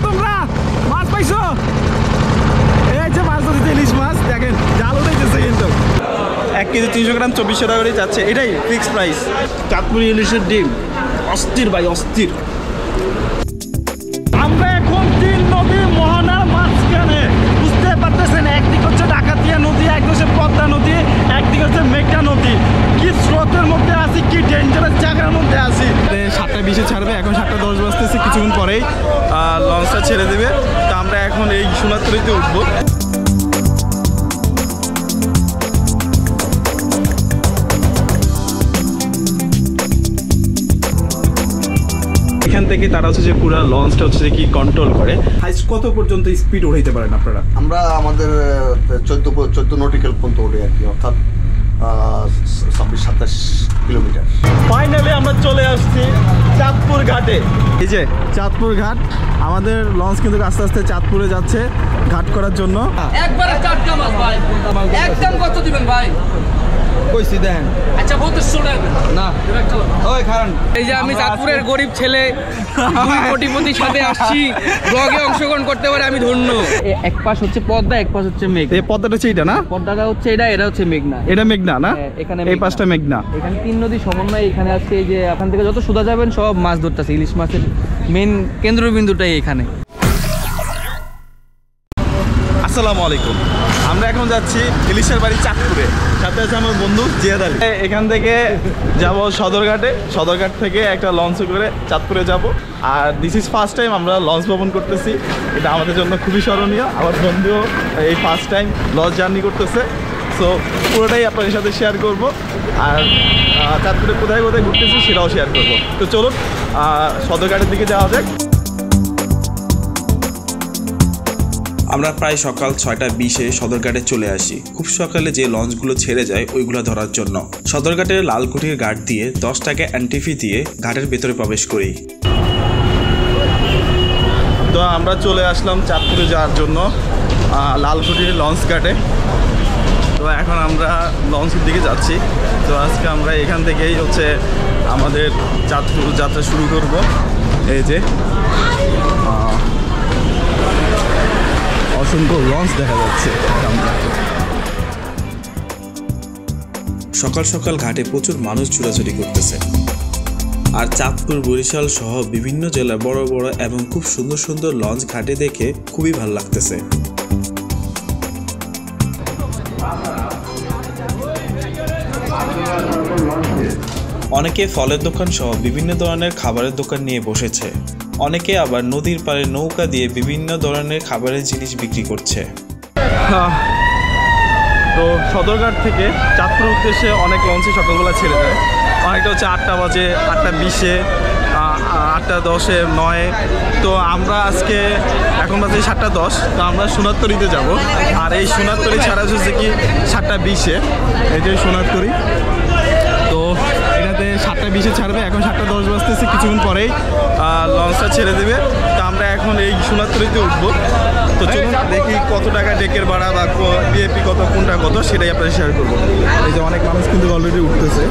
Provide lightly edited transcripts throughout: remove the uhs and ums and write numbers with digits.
তোমরা মাছ পাইছো? এই যে মাছ ধরতে ইলিশ মাছ দেখেন জাল উঠেছে কিন্তু 1 কেজি 300 গ্রাম 2400 টাকা করে যাচ্ছে, এটাই ফিক্স প্রাইস। চাঁদপুরি ইলিশের ডিম অস্থির ভাই অস্থির। আমরা এখন তিন নদী মোহনার মাঝখানে, বুঝতে পারতেছেন একদিকে হচ্ছে ডাকাতিয়া নদী, একদিকে হচ্ছে পদ্মা নদী, একদিকে হচ্ছে মেঘনা নদী। কি স্রোতের মধ্যে আছি, কি ডেঞ্জারাস জায়গার মধ্যে আছি। 7:20 ছাড়বে, এখন 7:10 বাজতেছে, কিছুক্ষণ পরেই লঞ্চটা ছেড়ে দেবে। তো আমরা এখন এই সোনারতরীতে উঠবো। এখান থেকে তারা হচ্ছে যে পুরো লঞ্চটা হচ্ছে কি কন্ট্রোল করে। হাইস্ট কত পর্যন্ত স্পিড উঠাইতে পারেন আপনারা? আমরা আমাদের 14 নটিক্যাল পর্যন্ত উঠে আর কি, অর্থাৎ 26-27 কিলোমিটার। ফাইনালি আমরা চলে আসছি চাঁদপুর ঘাটে। এই যে চাঁদপুর ঘাট, আমাদের লঞ্চ কিন্তু আস্তে আস্তে চাঁদপুরে যাচ্ছে ঘাট করার জন্য। একবারে টাটকা মাছ ভাই, একদম কত দিবেন ভাই? কইছি দেখেন। আচ্ছা 3200 টাকা না ওই কারণ এই যে আমি চাঁদপুরের গরিব ছেলে 2 কোটিপতির সাথে আসছি, ব্লগে অংশগ্রহণ করতে পারে আমি ধন্য। এক পাশ হচ্ছে পদ্মা, এক পাশ হচ্ছে মেঘনা। এই পদ্মাটা হচ্ছে এটা না? পদ্মাটা হচ্ছে এটা, এটা হচ্ছে মেঘনা। এটা মেঘনা না? এখানে এই পাশটা মেঘনা। এখানে 3 নদী সমন্বয় এখানে আছে। এই যে এখান থেকে যত সোজা যাবেন সব মাছ ধরতেছে। ইলিশ মাছের মেন কেন্দ্রবিন্দুটাই এখানে। আসসালামু আলাইকুম, আমরা এখন যাচ্ছি ইলিশের বাড়ি চাঁদপুরে, সাথে আছে আমার বন্ধু জিয়াদ আলী। এখান থেকে যাব সদরঘাটে, সদরঘাট থেকে একটা লঞ্চে করে চাঁদপুরে যাব। আর দিস ইজ ফার্স্ট টাইম আমরা লঞ্চ ভ্রমণ করতেছি, এটা আমাদের জন্য খুবই স্মরণীয়। আমার বন্ধুও এই ফার্স্ট টাইম লঞ্চ জার্নি করতেছে, সো পুরোটাই আপনাদের সাথে শেয়ার করব। আর চাঁদপুরে কোথায় কোথায় ঘুরতেছি সেটাও শেয়ার করব। তো চলুন সদরঘাটের দিকে যাওয়া যাক। আমরা প্রায় সকাল 6:20 সদরঘাটে চলে আসি। খুব সকালে যে লঞ্চগুলো ছেড়ে যায় ওইগুলো ধরার জন্য সদরঘাটের লালকুঠির ঘাট দিয়ে 10 টাকা এন্ট্রি ফি দিয়ে ঘাটের ভেতরে প্রবেশ করি। তো আমরা চলে আসলাম চাঁদপুরে যাওয়ার জন্য লালকুঠির লঞ্চ ঘাটে। তো এখন আমরা লঞ্চের দিকে যাচ্ছি। তো আজকে আমরা এখান থেকেই হচ্ছে আমাদের চাঁদপুর যাত্রা শুরু করব। এই যে অসংখ্য লঞ্চ দেখা যাচ্ছে। সকাল সকাল ঘাটে প্রচুর মানুষ ছোটাছুটি করতেছে। আর চাঁদপুর, বরিশাল সহ বিভিন্ন জেলার বড় বড় এবং খুব সুন্দর সুন্দর লঞ্চ ঘাটে দেখে খুবই ভালো লাগতেছে। অনেকে ফলের দোকান সহ বিভিন্ন ধরনের খাবারের দোকান নিয়ে বসেছে। অনেকে আবার নদীর পাড়ে নৌকা দিয়ে বিভিন্ন ধরনের খাবারের জিনিস বিক্রি করছে। তো সদরঘাট থেকে চাঁদপুর উদ্দেশ্যে অনেক লঞ্চই সকালবেলা ছেড়ে যায়। অনেকটা হচ্ছে 8টা বাজে, 8:20, 8:10, 9। তো আমরা আজকে এখন বাজে 7:10। তো আমরা সোনারতরীতে যাব। আর এই সোনারতরী ছাড়া হচ্ছে কি 7:20, এই যে সোনারতরী। তো এটাতে 7:20 ছাড়বে, এখন 7:10 বাজতেছে, কিছুক্ষণ পরেই লঞ্চটা ছেড়ে দেবে। তো আমরা এখন এই সোনারতরীতে উঠবো। তো চলুন দেখি কত টাকা ডেকের ভাড়া বা ভিআইপি কত, কোনটা কত সেটাই আপনাদের শেয়ার করবো। এই যে অনেক মানুষ কিন্তু অলরেডি উঠতেছে।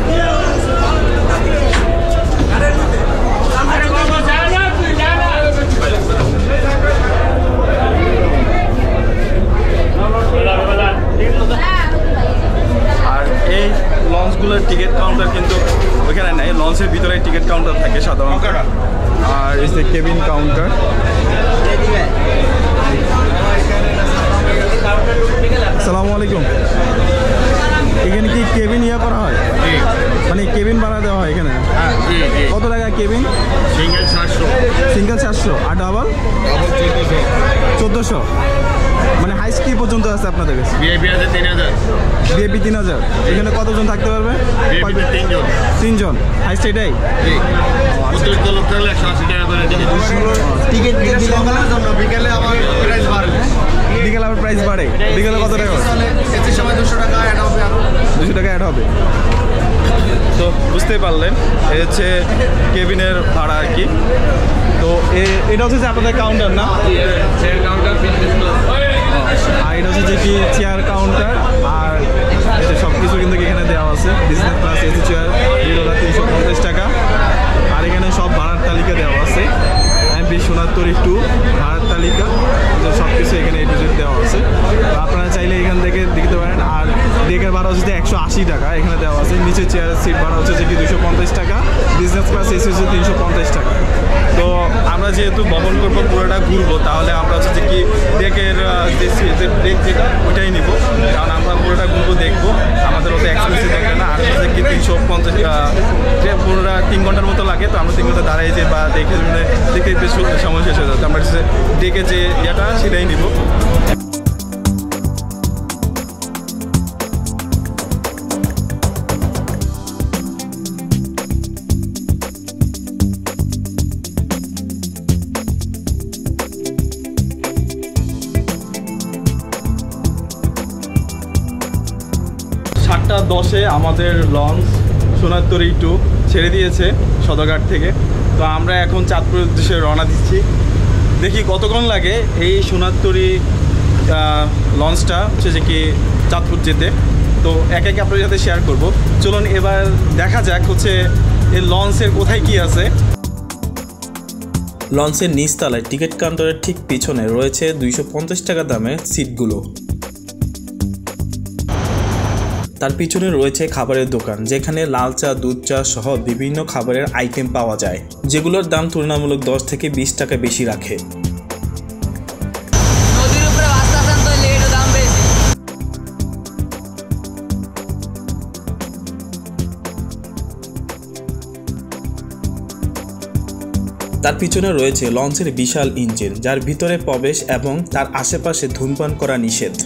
আর এই লঞ্চগুলোর টিকিট কাউন্টার কিন্তু ওইখানে নেই, লঞ্চের ভিতরে টিকিট কাউন্টার থাকে সাধারণত। আর এই যে কেবিন কাউন্টার। আসসালামু আলাইকুম, এখানে কি কেবিন ইয়া করা হয়? মানে কেবিন ভাড়া দেওয়া হয় এখানে? কত টাকা কেবিন? সিঙ্গেল 700, সিঙ্গেল 700, আর ডাবল 1400। মানে হাইস্ট কি পর্যন্ত আছে আপনাদের কাছে? ভিআইপি আছে 3000। ভিআইপি 3000। এখানে কতজন থাকতে পারবে? 3 জন। হাইস্ট এটাই? টিকিট বিকেলে আবার প্রাইস বাড়বে। বিকেলে আবার প্রাইস বাড়ে? বিকেলে কত টাকা? এর সময় 200 টাকা অ্যাড হবে। 200 টাকা অ্যাড হবে। তো বুঝতেই পারলেন এই হচ্ছে কেবিনের ভাড়া আর কি। তো এটা হচ্ছে যে আপনাদের কাউন্টার না? আর এটা হচ্ছে যে কি চেয়ার কাউন্টার। আর সব কিছু কিন্তু এখানে দেওয়া আছে। বিজনেস ক্লাস এসি চেয়ার 350 টাকা। আর এখানে সব ভাড়ার তালিকা দেওয়া আছে। এমপি সোনারতরী 2 ভাড়ার টাকা এখানে দেওয়া আছে। নিচে চেয়ারের সিট ভাড়া হচ্ছে যে কি 250 টাকা, বিজনেস ক্লাস এসি হচ্ছে 350 টাকা। তো আমরা যেহেতু ভ্রমণ করবো, পুরোটা ঘুরবো, তাহলে আমরা হচ্ছে যে কি ডেকের যে ডেক যেটা ওইটাই নিব, কারণ আমরা পুরোটা ঘুরবো, দেখবো, আমাদের মতো এক্সপেন্সিভ দেখবে না। আর হচ্ছে কি 350 যে পুরোটা 3 ঘন্টার মতো লাগে, তো আমরা 3 ঘন্টা দাঁড়াই যে বা দেখে দেখতে দেখতে সময় শেষ হয়ে যাচ্ছে। আমরা হচ্ছে ডেকে যে ইয়েটা সেটাই নিব। সাতটা 10-এ আমাদের লঞ্চ সোনারতরী 2 ছেড়ে দিয়েছে সদরঘাট থেকে। তো আমরা এখন চাঁদপুরের উদ্দেশ্যে রওনা দিচ্ছি। দেখি কতক্ষণ লাগে এই সোনারতরী লঞ্চটা হচ্ছে যে কি চাঁদপুর যেতে। তো এক এক আপনাদের সাথে শেয়ার করব। চলুন এবার দেখা যাক হচ্ছে এই লঞ্চের কোথায় কি আছে। লঞ্চের নিচতলায় টিকিট কাউন্টারের ঠিক পিছনে রয়েছে 250 টাকা দামের সিটগুলো। তার পিছনে রয়েছে খাবারের দোকান, যেখানে লাল চা, দুধ চা সহ বিভিন্ন খাবারের আইটেম পাওয়া যায়, যেগুলোর দাম তুলনামূলক 10 থেকে 20 টাকা বেশি রাখে। নদীর উপরে রাস্তা আছেন তো লেট দাম বেশি। তার পিছনে রয়েছে লঞ্চের বিশাল ইঞ্জিন, যার ভিতরে প্রবেশ এবং তার আশেপাশে ধূমপান করা নিষেধ।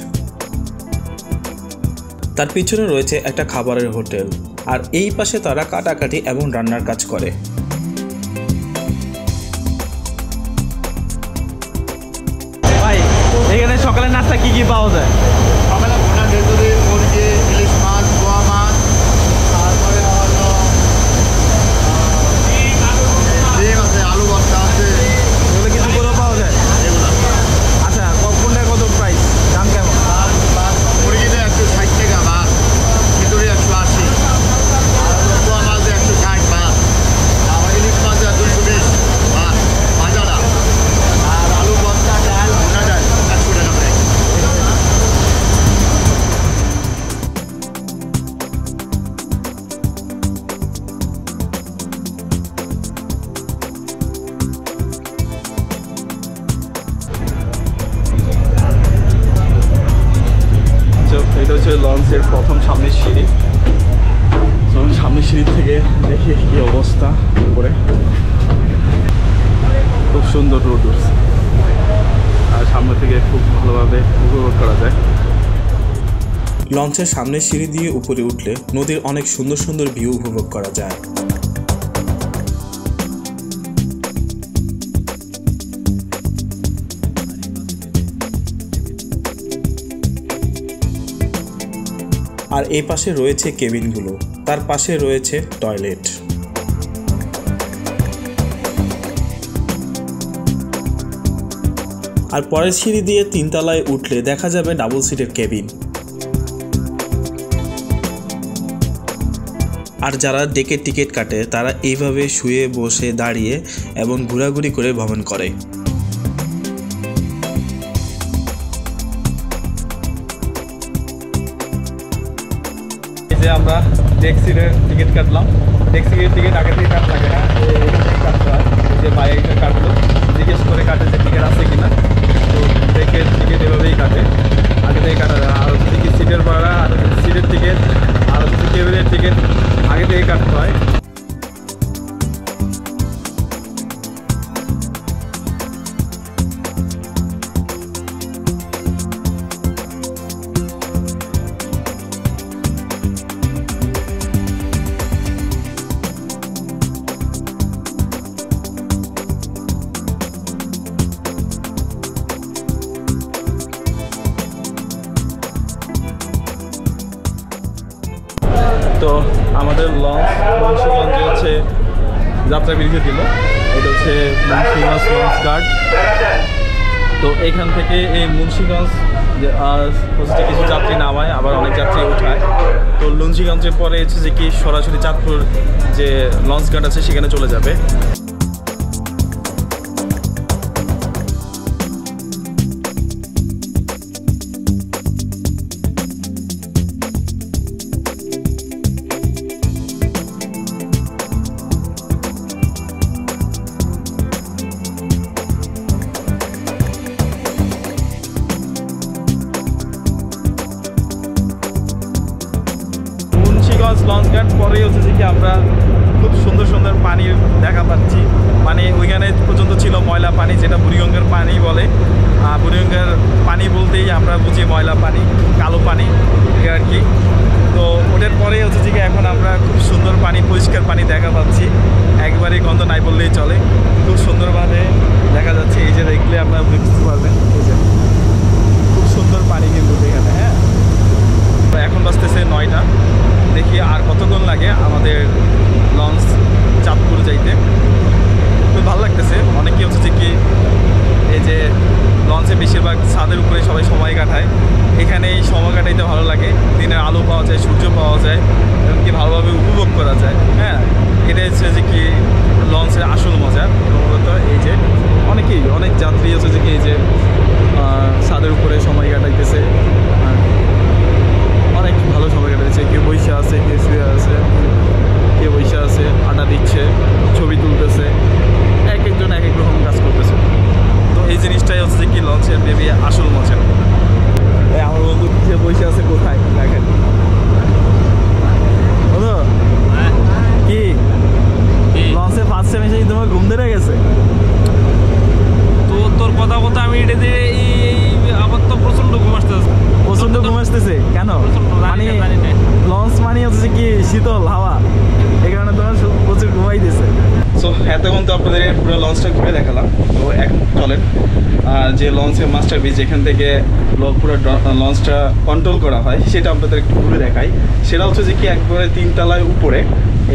তার পিছনে রয়েছে একটা খাবারের হোটেল, আর এই পাশে তারা কাটাকাটি এবং রান্নার কাজ করে। ভাই এখানে সকালের নাস্তা কি কি পাওয়া যায়? সকালে ভুনা ভেতরে মুরগি, ইলিশ মাছ, পোয়া মাছ, তারপরে হলো ডিম আছে, আলু ভর্তা আছে, এগুলো কি দুপুরেও পাওয়া যায়? এগুলো। আচ্ছা, কোনটা কত প্রাইস, দাম কেমন? মুরগিতে 160 টাকা ভাত, খিচুড়ি 180, আর পোয়া মাছ 160 ভাত, আবার ইলিশ মাছ 220 ভাত ভাজাটা, আর আলু ভর্তা, ডাল, ভুনা ডাল 100 টাকা প্রাইস। এটা হচ্ছে লঞ্চের প্রথম সামনের সিঁড়ি। তো সামনের সিঁড়ি থেকে দেখি কি অবস্থা উপরে। খুব সুন্দর রোড উঠছে, আর সামনে থেকে খুব ভালোভাবে উপভোগ করা যায়। লঞ্চের সামনের সিঁড়ি দিয়ে উপরে উঠলে নদীর অনেক সুন্দর সুন্দর ভিউ উপভোগ করা যায়। আর এই পাশে রয়েছে কেবিনগুলো, তার পাশে রয়েছে টয়লেট। আর পরের সিঁড়ি দিয়ে 3 তলায় উঠলে দেখা যাবে ডাবল সিটের কেবিন। আর যারা ডেকে টিকিট কাটে তারা এইভাবে শুয়ে, বসে, দাঁড়িয়ে এবং ঘোরাঘুরি করে ভ্রমণ করে। যে আমরা ট্যাক্সির টিকিট কাটলাম, ট্যাক্সির টিকিট আগে থেকে কাট লাগে না, কাটতে হয়। যে বাইরে কাটলো, জিজ্ঞেস করে কাটে যে টিকিট আছে কিনা। তো দেখে টিকিট এভাবেই কাটে, আগে থেকে কাটা যায়। আর হচ্ছে কি সিটের ভাড়া, আর সিটের টিকিট, আর হচ্ছে কেবিনের টিকিট আগে থেকে কাটতে হয়। তো আমাদের লঞ্চ মুন্সিগঞ্জে হচ্ছে যাত্রা বিরতি দিল। এটা হচ্ছে মুন্সিগঞ্জ লঞ্চ গার্ড। তো এখান থেকে এই মুন্সিগঞ্জ হচ্ছে কিছু যাত্রী নামায়, আবার অনেক যাত্রী উঠায়। তো মুন্সিগঞ্জের পরে হচ্ছে যে কি সরাসরি চাঁদপুর যে লঞ্চ গার্ড আছে সেখানে চলে যাবে। পরেই হচ্ছে যে কি আমরা খুব সুন্দর সুন্দর পানির দেখা পাচ্ছি। মানে ওইখানে পর্যন্ত ছিল ময়লা পানি, যেটা বুড়িগঙ্গার পানি বলে। বুড়িগঙ্গার পানি বলতেই আমরা বুঝি ময়লা পানি, কালো পানি আর কি। তো ওটার পরেই হচ্ছে যে কি এখন আমরা খুব সুন্দর পানি, পরিষ্কার পানি দেখা পাচ্ছি, একবারই গন্ধ নাই বললেই চলে। খুব সুন্দরভাবে দেখা যাচ্ছে, এই যে দেখলে আপনারা বুঝতে পারবেন, এই যে খুব সুন্দর পানি কিন্তু এখানে। হ্যাঁ, তো এখন বাজতেছে 9টা, দেখি আর কতক্ষণ লাগে আমাদের লঞ্চ চাঁদপুর যাইতে। খুব ভালো লাগতেছে। অনেকেই হচ্ছে যে কি এই যে লঞ্চে বেশিরভাগ ছাদের উপরে সবাই সময় কাটায়, এখানে এই সময় কাটাইতে ভালো লাগে। দিনের আলো পাওয়া যায়, সূর্য পাওয়া যায়, এমনকি ভালোভাবে উপভোগ করা যায়। হ্যাঁ, এটাই হচ্ছে যে কি লঞ্চের আসল মজা। মূলত এই যে অনেক যাত্রী হচ্ছে যে কি এই যে ছাদের উপরে সময় কাটাইতেছে, অনেক ভালো সময় কাটাইছে। কেউ বসে আছে, কেউ শুয়ে আছে, কেউ বসে আছে, আড্ডা দিচ্ছে, ছবি তুলতেছে, এক একজন এক এক রকম কাজ করতেছে। তো এই জিনিসটাই হচ্ছে যে কি লঞ্চের বেবি আসল মজা। আমার বন্ধু যে বসে আছে কোথায় দেখেন, বন্ধু কি লঞ্চে ফার্স্ট টাইম এসে তোমার ঘুম ধরে গেছে? তো তোর কথা কথা আমি এটাতে আমার তো প্রচন্ড ঘুম আসতেছে। প্রচন্ড ঘুম আসতেছে কেন? মানে লঞ্চ মানে হচ্ছে কি শীতল হাওয়া, এই কারণে তোমার প্রচুর ঘুমাইতেছে। সো এতক্ষণ তো আপনাদের পুরো লঞ্চটা ঘুরে দেখালাম। তো এখন চলেন যে লঞ্চের মাস্টার ব্রিজ, যেখান থেকে পুরো লঞ্চটা কন্ট্রোল করা হয়, সেটা আপনাদের একটু ঘুরে দেখাই। সেটা হচ্ছে যে কি একবারে 3 তলায় উপরে,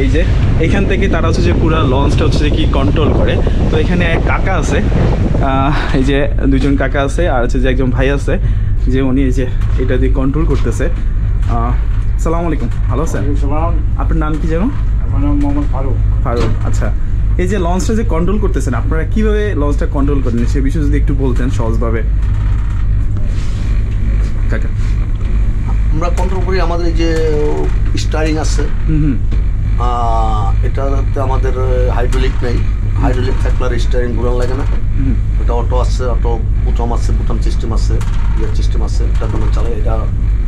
এই যে এখান থেকে তারা হচ্ছে যে পুরো লঞ্চটা হচ্ছে যে কি কন্ট্রোল করে। তো এখানে এক কাকা আছে, এই যে 2জন কাকা আছে, আর হচ্ছে যে একজন ভাই আছে, যে উনি এই যে এটা দিয়ে কন্ট্রোল করতেছে। আসসালামু আলাইকুম, ভালো আছেন? আপনার নাম কি যেন? আমার নাম মোহাম্মদ ফারুক। ফারুক, আচ্ছা। এই যে লঞ্চটা যে কন্ট্রোল করতেছেন, আপনারা কিভাবে লঞ্চটা কন্ট্রোল করেন সে বিষয়ে যদি একটু বলতেন সহজভাবে। কাকা, আমরা কন্ট্রোল করি আমাদের যে স্টারিং আছে, এটাতে আমাদের হাইড্রোলিক নেই। হাইড্রোলিক থাকলে আর স্টারিং ঘুরান লাগে না। এটা অটো আছে, অটো বুটাম আছে, বুটাম সিস্টেম আছে, গিয়ার সিস্টেম আছে, এটা কোনো চালায়। এটা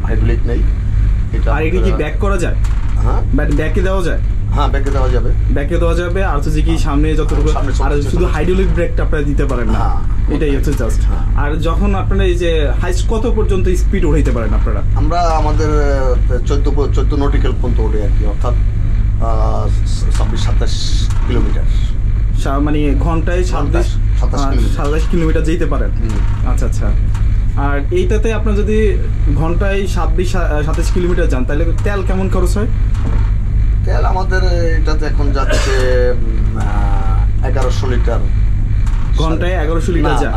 হাইড্রোলিক নেই। এটা আর এটা কি ব্যাক করা যায়? হ্যাঁ, ব্যাকে দেওয়া যায়। হ্যাঁ, ব্যাকে দেওয়া যাবে, ব্যাকে দেওয়া যাবে। আর হচ্ছে কি সামনে যতটুকু, আর শুধু হাইড্রোলিক ব্রেকটা আপনারা দিতে পারেন না, এটাই হচ্ছে জাস্ট। আর যখন আপনারা এই যে হাইস্ট কত পর্যন্ত স্পিড উঠাইতে পারেন আপনারা? আমরা আমাদের 14 নটিক্যাল পর্যন্ত ওঠে আর কি, অর্থাৎ 26-27 কিলোমিটার, মানে ঘন্টায় 27 কিলোমিটার যেতে পারেন। আচ্ছা আচ্ছা। আর এইটাতে আপনার যদি ঘন্টায় 27 কিলোমিটার যান, তাহলে তেল কেমন খরচ হয়? তেল আমাদের এটাতে এখন যাচ্ছে 1100 লিটার। ঘন্টায় 1100 লিটার যায়?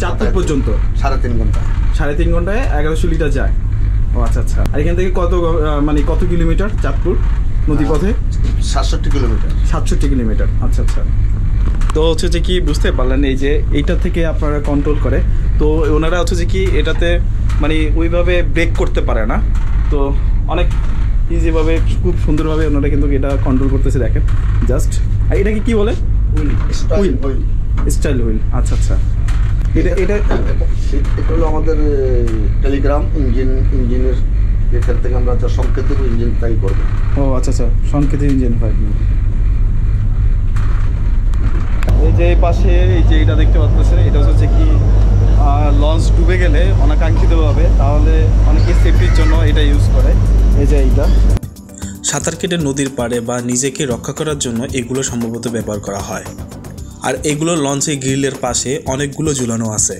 চাঁদপুর পর্যন্ত 3.5 ঘন্টা। 3.5 ঘন্টায় 1100 লিটার যায়। ও আচ্ছা আচ্ছা। আর এখান থেকে কত কিলোমিটার চাঁদপুর নদীপথে? 67 কিলোমিটার। 67 কিলোমিটার, আচ্ছা আচ্ছা। তো হচ্ছে যে কি বুঝতে পারলেন, এই যে এইটা থেকে আপনারা কন্ট্রোল করে। তো ওনারা হচ্ছে যে কি এটাতে মানে ওইভাবে ব্রেক করতে পারে না, তো অনেক ইজিভাবে খুব সুন্দরভাবে ওনারা কিন্তু এটা কন্ট্রোল করতেছে, দেখেন জাস্ট। আর এটাকে কি বলে? Wheel, style wheel. আচ্ছা আচ্ছা। এটা হলো আমাদের টেলিগ্রাম ইঞ্জিনের এখান থেকে আমরা যা সংকেত দেবো, ইঞ্জিন তাই করবো। ও আচ্ছা আচ্ছা, সংকেত ইঞ্জিন হয়। এই যে পাশে এই যে এটা দেখতে পাচ্ছেন, এটা হচ্ছে কি লঞ্চ ডুবে গেলে অনাকাঙ্ক্ষিতভাবে, তাহলে অনেকে সেফটির জন্য এটা ইউজ করে। এই যে এইটা সাঁতার কেটে নদীর পাড়ে বা নিজেকে রক্ষা করার জন্য এগুলো সম্ভবত ব্যবহার করা হয়। আর এগুলো লঞ্চে গ্রিলের পাশে অনেকগুলো ঝুলানো আছে।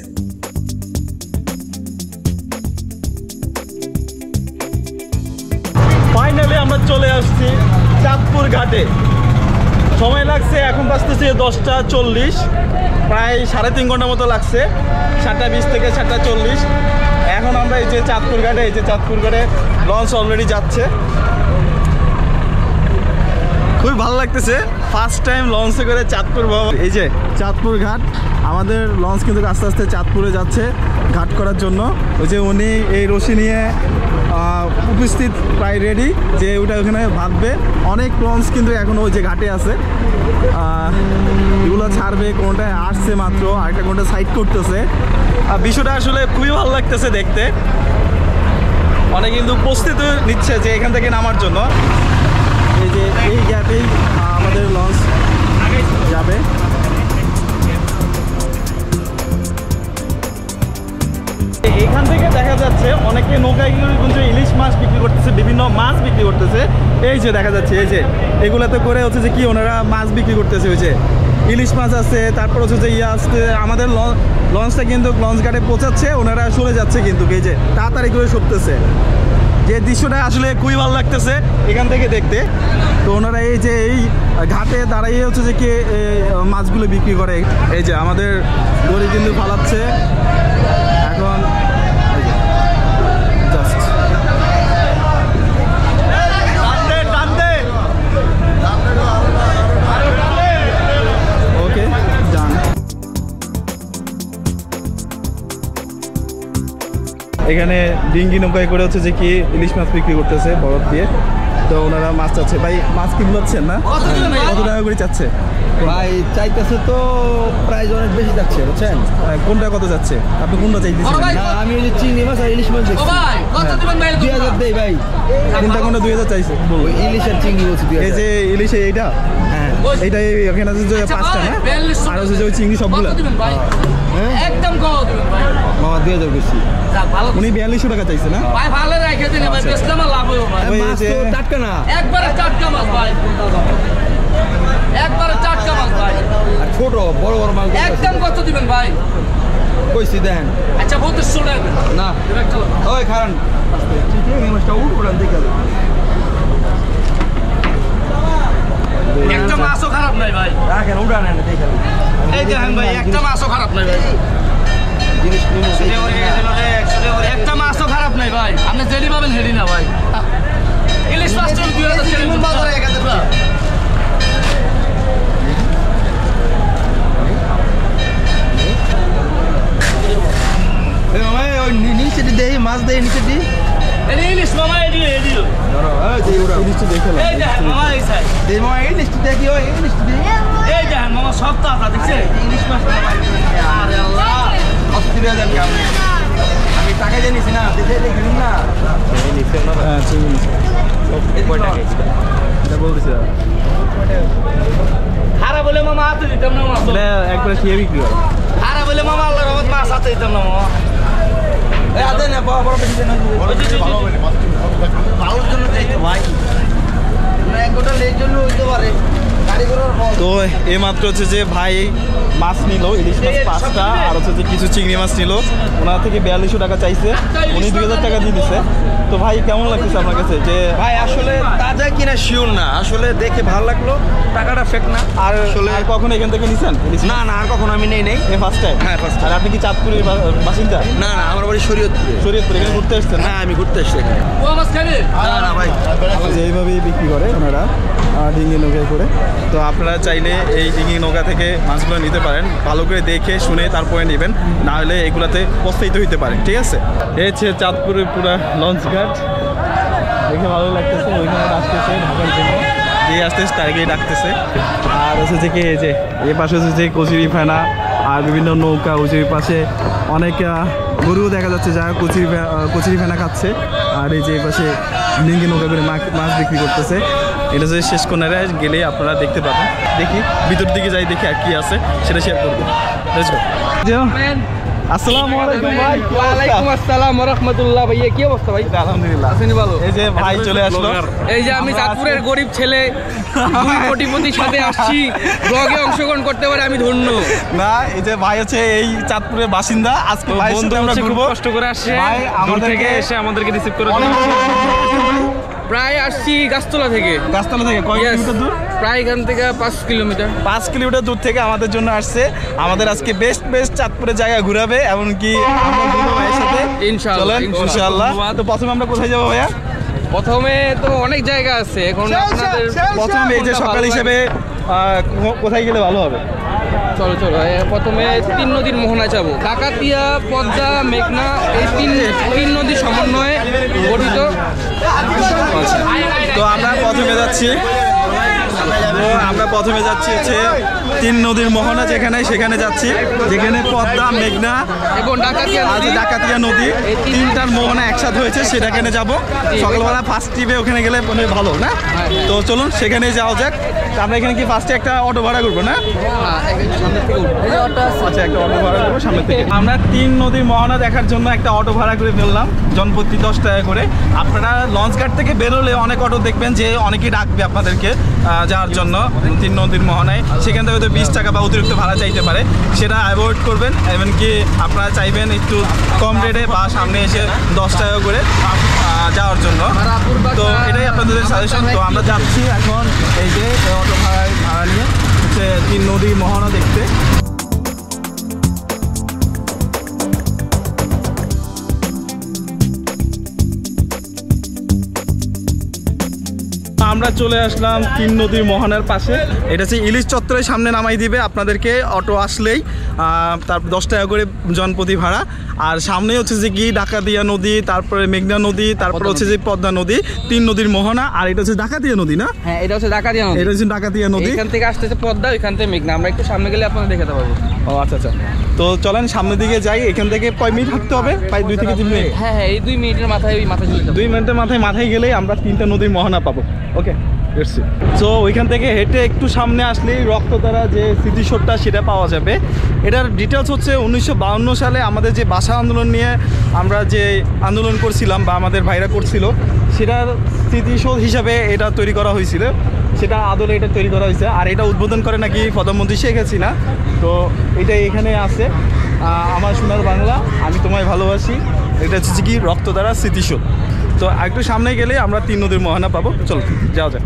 ফাইনালি আমরা চলে আসছি চাঁদপুর ঘাটে। সময় লাগছে এখন বাজতেছে 10টা 40, প্রায় 3.5 ঘন্টা মতো লাগছে। 7টা 20 থেকে 7টা 40। এখন আমরা এই যে চাঁদপুর ঘাটে, এই যে চাঁদপুর ঘাটে লঞ্চ অলরেডি যাচ্ছে। খুবই ভালো লাগতেছে, ফার্স্ট টাইম লঞ্চে করে চাঁদপুর ভবন। এই যে চাঁদপুর ঘাট, আমাদের লঞ্চ কিন্তু আস্তে আস্তে চাঁদপুরে যাচ্ছে ঘাট করার জন্য। ওই যে উনি এই রশি নিয়ে উপস্থিত, প্রায় রেডি, যে ওটা ওখানে ভাববে। অনেক লঞ্চ কিন্তু এখন ওই যে ঘাটে আছে, এগুলো ছাড়বে। কোনটায় আসছে মাত্র, আরেকটা কোনটা সাইড করতেছে। বিষয়টা আসলে খুবই ভালো লাগতেছে দেখতে। অনেক কিন্তু প্রস্তুতি নিচ্ছে যে এখান থেকে নামার জন্য। এই যে এই গ্যাপেই আমাদের লঞ্চ যাবে। এখান থেকে দেখা যাচ্ছে অনেকে নৌকায় কিন্তু ইলিশ মাছ বিক্রি করতেছে, বিভিন্ন মাছ বিক্রি করতেছে। এই যে দেখা যাচ্ছে এই যে এগুলাতে করে হচ্ছে যে কি ওনারা মাছ বিক্রি করতেছে। ওই যে ইলিশ মাছ আছে, তারপর হচ্ছে যে আসছে আমাদের লঞ্চটা কিন্তু লঞ্চ ঘাটে পৌঁছাচ্ছে, ওনারা সরে যাচ্ছে কিন্তু এই যে তাড়াতাড়ি করে সরতেছে। যে দৃশ্যটা আসলে খুবই ভালো লাগতেছে এখান থেকে দেখতে। তো ওনারা এই যে এই ঘাটে দাঁড়িয়ে হচ্ছে যে কি মাছগুলো বিক্রি করে। এই যে আমাদের দড়ি কিন্তু ফালাচ্ছে এখন। জাস্ট ওকে ডান। এখানে ডিঙ্গি নৌকায় করে হচ্ছে যে কি ইলিশ মাছ বিক্রি করতেছে বরফ দিয়ে। তো ওনারা মাছ চাচ্ছে। ভাই মাছ কি বলছেন না, কত টাকা করে চাচ্ছে? ভাই চাইতেছে তো প্রাইস অনেক বেশি যাচ্ছে বুঝছেন। কোনটা কত যাচ্ছে? আপনি কোনটা চাইতেছেন? না আমি ওই যে চিংড়ি মাছ আর ইলিশ মাছ দেখছি 2000 দেই ভাই। কোনটা 2000 চাইছে? ওই ইলিশ আর চিংড়ি বলছি 2000। এই যে ইলিশ এইটা, হ্যাঁ এইটা এখানে আছে যে 5টা না, আর হচ্ছে যে ওই চিংড়ি সবগুলো একদম কত দিবেন ভাই? মামা 2000 বেশি। উনি 4200 টাকা চাইছে না? ভাই ভালো রেখে দিন ভাই, বেচলে আমার লাভ হবে ভাই। ওই মাছ যে তো টাটকা না, একবারে টাটকা মাছ ভাই, একবারে টাটকা মাছ ভাই। আর ছোট বড় বড় মাছ একদম কত দিবেন ভাই? কইছি দেন আচ্ছা 3200 টাকা না। ওই খারান চিংড়ি মাছটা উড়ান দেখে একটা মাছও খারাপ নাই ভাই। রাখেন উড়ান না দেখে এই দেখেন ভাই, একটা মাছও খারাপ নাই ভাই, জিনিস কিনে একটা মাছও খারাপ নাই ভাই। আপনি জেলি পাবেন হেডি না ভাই। ইলিশ মাছ তো 2000 বাজারে 1000 টাকা। এই মামা ওই নিচে দেই মাছ দেই নিচে দি এই ইলিশ মামা এডি ধরো এই যে উড়া জিনিসটা দেখে এই দেখেন মামা এই সাইড, দেই মামা এই নিচে দেখি ওই এই নিচে দি এই দেখেন মামা সব তাজা দেখছেন। ইলিশ মাছ আরে আল্লাহ, অস্ট্রেলিয়া যাবি আমি টাকা দিয়ে নিছি না দেখে দেখি না হ্যাঁ চিংড়ি এটা বলতেছে। খারাপ বলে মামা হাতে দিতাম না মাছ, এটা একবারে খেয়ে বিক্রি করে। খারাপ বলে মামা আল্লাহর রহমত মাছ হাতে দিতাম না মামা। এই আদে না বড় বড় বেশি না ভালোর জন্য চাইতো ভাই, এক গোটা লের জন্য হইতে পারে গাড়ি করার তো এইমাত্র হচ্ছে যে ভাই মাছ নিল, ইলিশ মাছ 5টা, আর হচ্ছে যে কিছু চিংড়ি মাছ নিল। ওনার থেকে 4200 টাকা চাইছে, উনি 2000 টাকা দিয়ে দিছে। তো ভাই কেমন লাগতেছে আপনার কাছে? যে ভাই আসলে তাজা কিনা শিওর না, আসলে দেখে ভালো লাগলো, টাকাটা ফেক না। আর আর কখন এখান থেকে নিছেন ইলিশ মাছ? না না আর কখনো আমি নেই ফার্স্ট টাইম? হ্যাঁ, first time। আর আপনি কি চাঁদপুরের বাসিন্দা? না না আমার বাড়ি শরীয়তপুরে। শরীয়তপুর, এখানে ঘুরতে আসছেন? হ্যাঁ আমি ঘুরতে আসছি এখানে। ও মাছ খাবে না না ভাই যে এইভাবেই বিক্রি করে ওনারা ডিঙি নৌকায় করে। তো আপনারা চাইলে এই ডিঙি নৌকা থেকে মাছগুলো নিতে পারেন, ভালো করে দেখে শুনে তারপরে নেবেন, না হলে এগুলাতে প্রস্তাবিত হইতে পারে। ঠিক আছে, এই হচ্ছে চাঁদপুরের পুরা লঞ্চ ঘাট, দেখে ভালো লাগতেছে। ওইখানে আসতেছে ঢাকার জন্য, যে আসতেছে তারকেই ডাকতেছে। আর হচ্ছে যে কি এই যে এই পাশে হচ্ছে যে কচুরি ফেনা আর বিভিন্ন নৌকা, ওই যে পাশে অনেক গরুও দেখা যাচ্ছে যারা কচুরি ফেনা খাচ্ছে। আর এই যে এই পাশে ডিঙ্গি নৌকা করে মাছ বিক্রি করতেছে। এটা যে শেষ কোনারে গেলে আপনারা দেখতে পাবেন। দেখি ভিতর দিকে যাই, দেখি আর কি আছে সেটা শেয়ার করবো। আসসালামু আলাইকুম ভাই। ওয়ালাইকুম আসসালাম ওয়া রাহমাতুল্লাহ। ভাইয়া কি অবস্থা ভাই? আলহামদুলিল্লাহ, আছেন ভালো? এই যে ভাই চলে আসলো। এই যে আমি চাঁদপুরের গরিব ছেলে, 2 কোটিপতির সাথে আসছি, ব্লগে অংশগ্রহণ করতে পারে আমি ধন্য। না, এই যে ভাই হচ্ছে এই চাঁদপুরের বাসিন্দা। আজকে ভাই সাথে আমরা ঘুরবো। কষ্ট করে আসছে ভাই আমাদেরকে এসে আমাদেরকে রিসিভ করে প্রায় আসছি গাছতলা থেকে। গাছতলা থেকে কয় Yes, কিলোমিটার দূর? প্রায় এখান থেকে 5 কিলোমিটার। 5 কিলোমিটার দূর থেকে আমাদের জন্য আসছে। আমাদের আজকে বেস্ট চাঁদপুরের জায়গা ঘুরাবে, এমনকি আমরা দুটো ভাইয়ের সাথে ইনশাআল্লাহ, চলেন ইনশাআল্লাহ। তো প্রথমে আমরা কোথায় যাবো ভাইয়া? প্রথমে তো অনেক জায়গা আছে, এখন আপনাদের প্রথমে এই যে কোনটা সকাল ভালো হিসেবে কোথায় গেলে ভালো হবে? লাগে? চলো প্রথমে 3 নদীর মোহনায় যাবো। ডাকাতিয়া, পদ্মা, মেঘনা, এই তিন নদীর সমন্বয়ে গঠিত। তো আমরা প্রথমে যাচ্ছি তো আমরা প্রথমে যাচ্ছি হচ্ছে তিন নদীর মোহনা সেখানে যাচ্ছি, যেখানে পদ্মা, মেঘনা এবং ডাকাতিয়া নদী তিনটার মোহনা একসাথে হয়েছে, সেটাখানে যাব সকালবেলা ফার্স্ট ট্রিপে। ওখানে গেলে মানে ভালো না? তো চলুন সেখানে যাওয়া যাক। আমরা এখানে কি ফার্স্টে একটা অটো ভাড়া করবো না? আচ্ছা, একটা অটো ভাড়া করবো সামনে থেকে। আমরা তিন নদীর মোহনা দেখার জন্য একটা অটো ভাড়া করে ফেললাম, জনপ্রতি 10 টাকা করে। আপনারা লঞ্চ ঘাট থেকে বেরোলে অনেক অটো দেখবেন যে অনেকেই ডাকবে আপনাদেরকে যাওয়ার জন্য তিন নদীর মোহনায়, সেখান থেকে হয়তো 20 টাকা বা অতিরিক্ত ভাড়া চাইতে পারে, সেটা অ্যাভয়েড করবেন। এমনকি আপনারা চাইবেন একটু কম রেটে বা সামনে এসে 10 টাকা করে যাওয়ার জন্য। তো এটাই আপনাদের সাজেশন। তো আমরা যাচ্ছি এখন এই যে অটো ভাড়া নিয়ে হচ্ছে তিন নদীর মোহনা দেখতে। আমরা চলে আসলাম তিন নদীর মোহনার পাশে। এটা হচ্ছে ইলিশ চত্বরের সামনে নামাই দিবে আপনাদেরকে অটো আসলেই, তারপর 10 টাকা করে জনপ্রতি ভাড়া। আর সামনে হচ্ছে যে কি ডাকাতিয়া নদী, তারপরে মেঘনা নদী, তারপরে হচ্ছে যে পদ্মা নদী, তিন নদীর মোহনা। আর এটা হচ্ছে ডাকাতিয়া নদী না? হ্যাঁ, এটা হচ্ছে ডাকাতিয়া নদী। এটা হচ্ছে ডাকাতিয়া নদী। এখান থেকে আসতেছে পদ্মা, ওইখান থেকে মেঘনা। আমরা একটু সামনে গেলে আপনারা দেখাতে পারবো। ও আচ্ছা আচ্ছা, তো চলেন সামনের দিকে যাই। এখান থেকে কয় মিনিট হাঁটতে হবে? প্রায় 2 থেকে 3 মিনিট। হ্যাঁ, এই 2 মিনিটের মাথায় চলে যাবে। 2 মিনিটের মাথায় গেলেই আমরা তিনটা নদীর মোহনা পাবো। ওকে, সো ওইখান থেকে হেঁটে একটু সামনে আসলেই রক্তধারা যে স্মৃতিসৌধটা সেটা পাওয়া যাবে। এটার ডিটেলস হচ্ছে 1952 সালে আমাদের যে ভাষা আন্দোলন নিয়ে আমরা যে আন্দোলন করছিলাম বা আমাদের ভাইরা করছিল, সেটার স্মৃতিসৌধ হিসাবে এটা তৈরি করা হয়েছিল। সেটা আদলে এটা তৈরি করা হয়েছে। আর এটা উদ্বোধন করে নাকি প্রধানমন্ত্রী শেখ হাসিনা। তো এটা এখানে আছে, আমার সোনার বাংলা, আমি তোমায় ভালোবাসি। এটা হচ্ছে কি রক্তধারা স্মৃতিসৌধ। তো একটু সামনে গেলে আমরা তিন নদীর মোহনা পাবো। চলো যাওয়া যাক।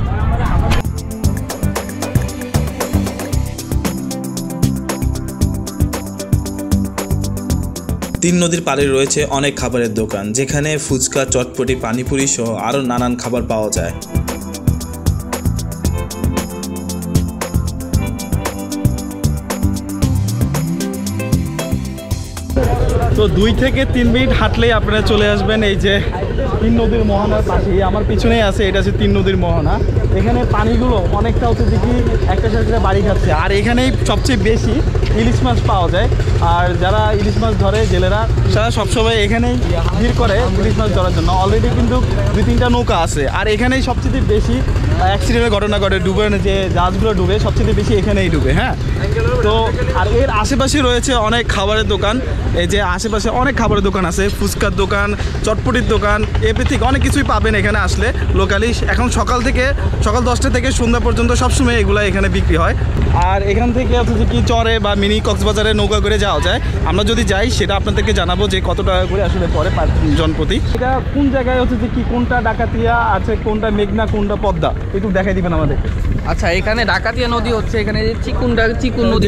তিন নদীর পাড়ে রয়েছে অনেক খাবারের দোকান, যেখানে ফুচকা, চটপটি, পানিপুরি সহ আরও নানান খাবার পাওয়া যায়। তো 2 থেকে 3 মিনিট হাঁটলেই আপনারা চলে আসবেন এই যে তিন নদীর মোহনার পাশেই। আমার পিছনেই আছে, এটা হচ্ছে তিন নদীর মোহনা। এখানে পানিগুলো অনেকটা হচ্ছে যে কি একটা সাথে বাড়ি খাচ্ছে। আর এখানেই সবচেয়ে বেশি ইলিশ মাছ পাওয়া যায়। আর যারা ইলিশ মাছ ধরে জেলেরা, তারা সবসময় এখানেই ভিড় করে ইলিশ মাছ ধরার জন্য। অলরেডি কিন্তু 2-3টা নৌকা আছে। আর এখানেই সবচেয়ে বেশি অ্যাক্সিডেন্টের ঘটনা ঘটে, ডুবে যে জাহাজগুলো ডুবে সবচেয়ে বেশি এখানেই ডুবে। হ্যাঁ, তো আর এর আশেপাশে রয়েছে অনেক খাবারের দোকান। এই যে আশেপাশে অনেক খাবারের দোকান আছে, ফুচকার দোকান, চটপটির দোকান, এভরিথিং অনেক কিছুই পাবেন এখানে আসলে লোকালি। এখন সকাল 10টা থেকে সন্ধ্যা পর্যন্ত সবসময় এগুলো এখানে বিক্রি হয়। আর এখান থেকে হচ্ছে যে কি চরে বা মিনি কক্সবাজারে নৌকা করে যাওয়া যায়। আমরা যদি যাই সেটা আপনাদেরকে জানাবো যে কত টাকা করে আসলে পরে জনপ্রতি। এটা কোন জায়গায় হচ্ছে যে কি কোনটা ডাকাতিয়া আছে, কোনটা মেঘনা, কোনটা পদ্মা, একটু দেখাই দিবেন আমাদেরকে। আচ্ছা, এখানে ডাকাতিয়া নদী হচ্ছে, এখানে যে চিকুন নদী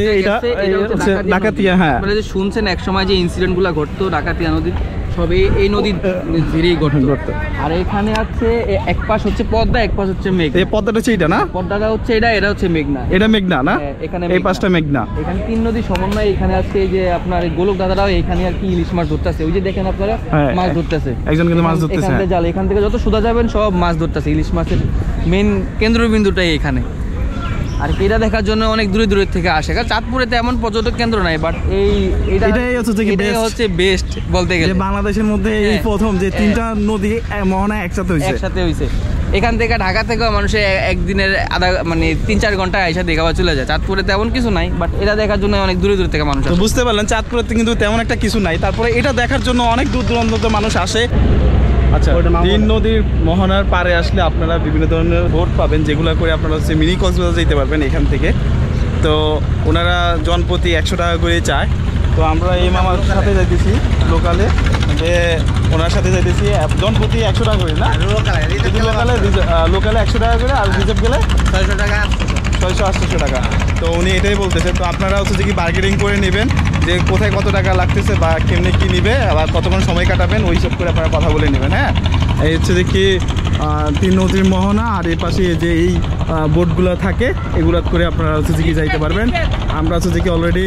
হচ্ছে ডাকাতিয়া। হ্যাঁ, আপনারা যে শুনছেন এক সময় যে ইনসিডেন্টগুলো ঘটতো ডাকাতিয়া নদীর, সবে এই নদীর ধীরেই ঘটতো। আর এখানে আছে এক পাশ হচ্ছে পদ্মা, এক পাশ হচ্ছে মেঘনা। এই পদ্মাটা হচ্ছে এটা না? পদ্মাটা হচ্ছে এটা হচ্ছে মেঘনা। এটা মেঘনা না? এখানে এই পাশটা মেঘনা। এখানে তিন নদী সমন্বয়। এখানে আছে এই যে আপনার গোলক দাদারাও এখানে আর কি ইলিশ মাছ ধরতেছে। ওই যে দেখেন আপনারা মাছ ধরতেছে, একজন কিন্তু মাছ ধরতেছে। এখান থেকে যত সোজা যাবেন সব মাছ ধরতেছে। ইলিশ মাছের মেন কেন্দ্রবিন্দুটাই এখানে। আর এটা দেখার জন্য অনেক দূরে থেকে আসে। কারণ চাঁদপুরে তেমন পর্যটক কেন্দ্র নাই, বাট এটাই হচ্ছে বেস্ট বলতে গেলে। বাংলাদেশের মধ্যে এই প্রথম যে তিনটা নদী মোহনা একসাথে হয়েছে। এখান থেকে ঢাকা থেকেও মানুষের একদিনের মানে 3-4 ঘন্টা আইসা দেখাবা চলে যায়। চাঁদপুরে তেমন কিছু নাই, বাট এটা দেখার জন্য অনেক দূরে থেকে মানুষ আসে। বুঝতে পারলেন, চাঁদপুরে কিন্তু তেমন একটা কিছু নাই, তারপরে এটা দেখার জন্য অনেক দূর দূরান্ত মানুষ আসে। আচ্ছা, তিন নদীর মোহনার পাড়ে আসলে আপনারা বিভিন্ন ধরনের বোট পাবেন, যেগুলো করে আপনারা হচ্ছে মিনি কক্সবাজার যেতে পারবেন এখান থেকে। তো ওনারা জনপ্রতি 100 টাকা করে চায়। তো আমরা এই মামার সাথে যাইতেছি লোকালে, যে ওনার সাথে যাইতেছি জনপ্রতি 100 টাকা করে না? লোকালে 100 টাকা করে, আর রিজার্ভ গেলে 600 টাকা, 600-800 টাকা। তো উনি এটাই বলতেছে। তো আপনারা হচ্ছে কি বার্গেনিং করে নেবেন যে কোথায় কত টাকা লাগতেছে বা কেমনি কী নিবে, আবার কতক্ষণ সময় কাটাবেন, ওই সব করে আপনারা কথা বলে নেবেন। হ্যাঁ, এই হচ্ছে যে কি তিন নদীর মোহনা। আর এই পাশে যে এই বোটগুলো থাকে, এগুলো করে আপনারা হচ্ছে যে কি যাইতে পারবেন। আমরা হচ্ছে যে কি অলরেডি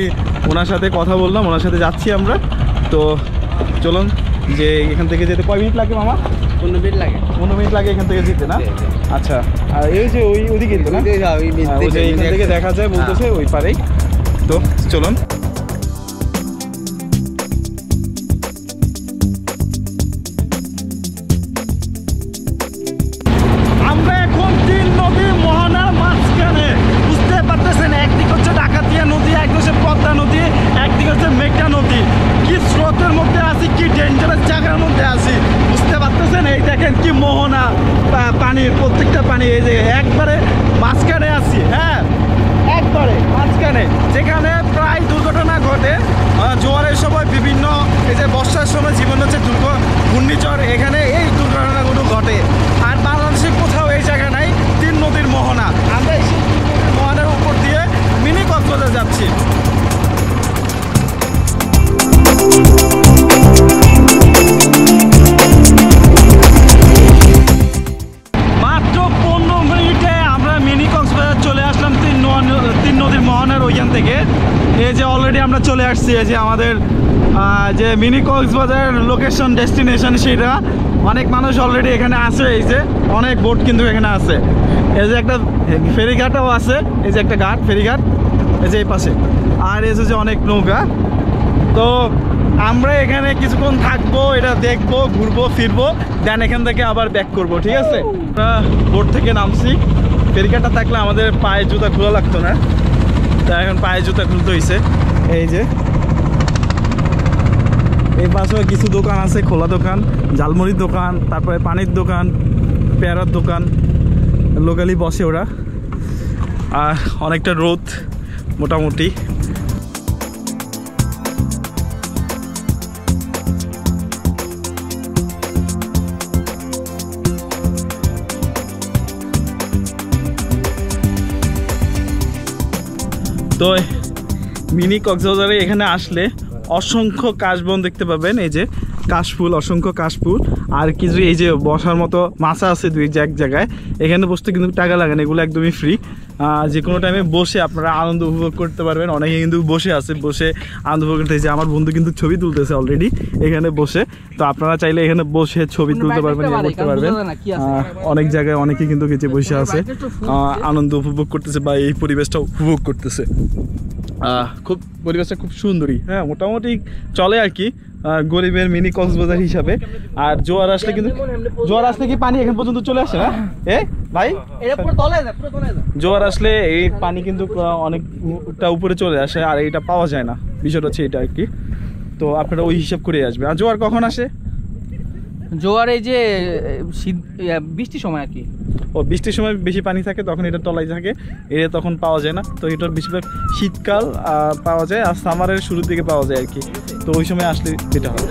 ওনার সাথে কথা বললাম, ওনার সাথে যাচ্ছি আমরা। তো চলুন যে এখান থেকে যেতে কয় মিনিট লাগে মামা? 15 মিনিট লাগে। 15 মিনিট লাগে এখান থেকে যেতে না? আচ্ছা, আর এই যে ওইদিকে তো না, ওই যে এখান থেকে দেখা যায় বলতেছে ওই পারেই। তো চলুন। আমরা এখন তিন নদীর মোহনার মাঝখানে, বুঝতে পারতেছেন একদিকে হচ্ছে ডাকাতিয়া নদী, একদিকে হচ্ছে পদ্মা নদী, একদিকে হচ্ছে মেঘনা নদী। কি স্রোতের মধ্যে আছি, কি ডেঞ্জারাস জায়গার মধ্যে আছি বুঝতে পারতেছেন। এই দেখেন কি মোহনা, পানির প্রত্যেকটা পানি, এই যে একবারে মাঝখানে আছি। হ্যাঁ, একবারে মাঝখানে, যেখানে প্রায় দুর্ঘটনা ঘটে জোয়ারের সময়, বিভিন্ন এই যে বর্ষার সময় জীবন হচ্ছে ঘূর্ণিঝড়, এখানে এই দুর্ঘটনাগুলো ঘটে। আর বাংলাদেশে কোথাও এই জায়গা নাই তিন নদীর মোহনা। আমরা এই তিন নদীর মোহনার উপর দিয়ে মিনি কক্সবাজার যাচ্ছি। মাত্র 15 মিনিটে আমরা মিনি কক্সবাজার চলে আসলাম তিন নদীর মোহনার ওইখান থেকে। এই যে অলরেডি আমরা চলে আসছি, এই যে আমাদের যে মিনি কক্সবাজার লোকেশন ডেস্টিনেশন, সেটা অনেক মানুষ অলরেডি এখানে আছে। এই যে অনেক বোট কিন্তু এখানে আছে। এই যে একটা ফেরিঘাটও আছে, এই যে একটা ঘাট, ফেরিঘাট এই যে এই পাশে, আর এই যে অনেক নৌকা। তো আমরা এখানে কিছুক্ষণ থাকবো, এটা দেখবো, ঘুরবো ফিরবো, দেন এখান থেকে আবার ব্যাক করবো, ঠিক আছে? আমরা বোট থেকে নামছি। ফেরিঘাটটা থাকলে আমাদের পায়ে জুতা খোলা লাগতো না, তা এখন পায়ে জুতা খুলতে হয়েছে। এই যে এই পাশেও কিছু দোকান আছে, খোলা দোকান, ঝালমুড়ির দোকান, তারপরে পানির দোকান, পেয়ারার দোকান, লোকালি বসে ওরা। আর অনেকটা রোদ মোটামুটি। তো মিনি কক্সবাজারে এখানে আসলে অসংখ্য কাশবন দেখতে পাবেন। এই যে কাশফুল, অসংখ্য কাশফুল, আর কিছু এই যে বসার মতো মাছা আছে দুই এক জায়গায়। এখানে বসতে কিন্তু টাকা লাগে না, এগুলো একদমই ফ্রি। যে কোনো টাইমে বসে আপনারা আনন্দ উপভোগ করতে পারবেন। অনেকে কিন্তু বসে আছে, বসে আনন্দ উপভোগ করতে। যে আমার বন্ধু কিন্তু ছবি তুলতেছে অলরেডি এখানে বসে। তো আপনারা চাইলে এখানে বসে ছবি তুলতে পারবেন, করতে পারবেন। অনেক জায়গায় অনেকে কিন্তু কিছু বসে আছে, আনন্দ উপভোগ করতেছে বা এই পরিবেশটা উপভোগ করতেছে। খুব পরিবেশটা খুব সুন্দরী। হ্যাঁ, মোটামুটি চলে আর কি গরিবের মিনি কক্সবাজার হিসাবে। আর জোয়ার আসলে কিন্তু, জোয়ার আসলে কি পানি এখান পর্যন্ত চলে আসে না? ভাই, জোয়ার আসলে এই পানি কিন্তু অনেকটা উপরে চলে আসে, আর এইটা পাওয়া যায় না। বিষয়টা হচ্ছে এটা আর কি। তো আপনারা ওই হিসাব করে আসবে। আর জোয়ার কখন আসে? জোয়ার এই যে বৃষ্টির সময় আর কি। ও, বৃষ্টির সময় বেশি পানি থাকে, তখন এটা তলায় থাকে, এটা তখন পাওয়া যায় না। তো এটা বেশিরভাগ শীতকাল পাওয়া যায়, আর সামারের শুরুর দিকে পাওয়া যায় আর কি। তো ওই সময় আসলে যেটা হবে।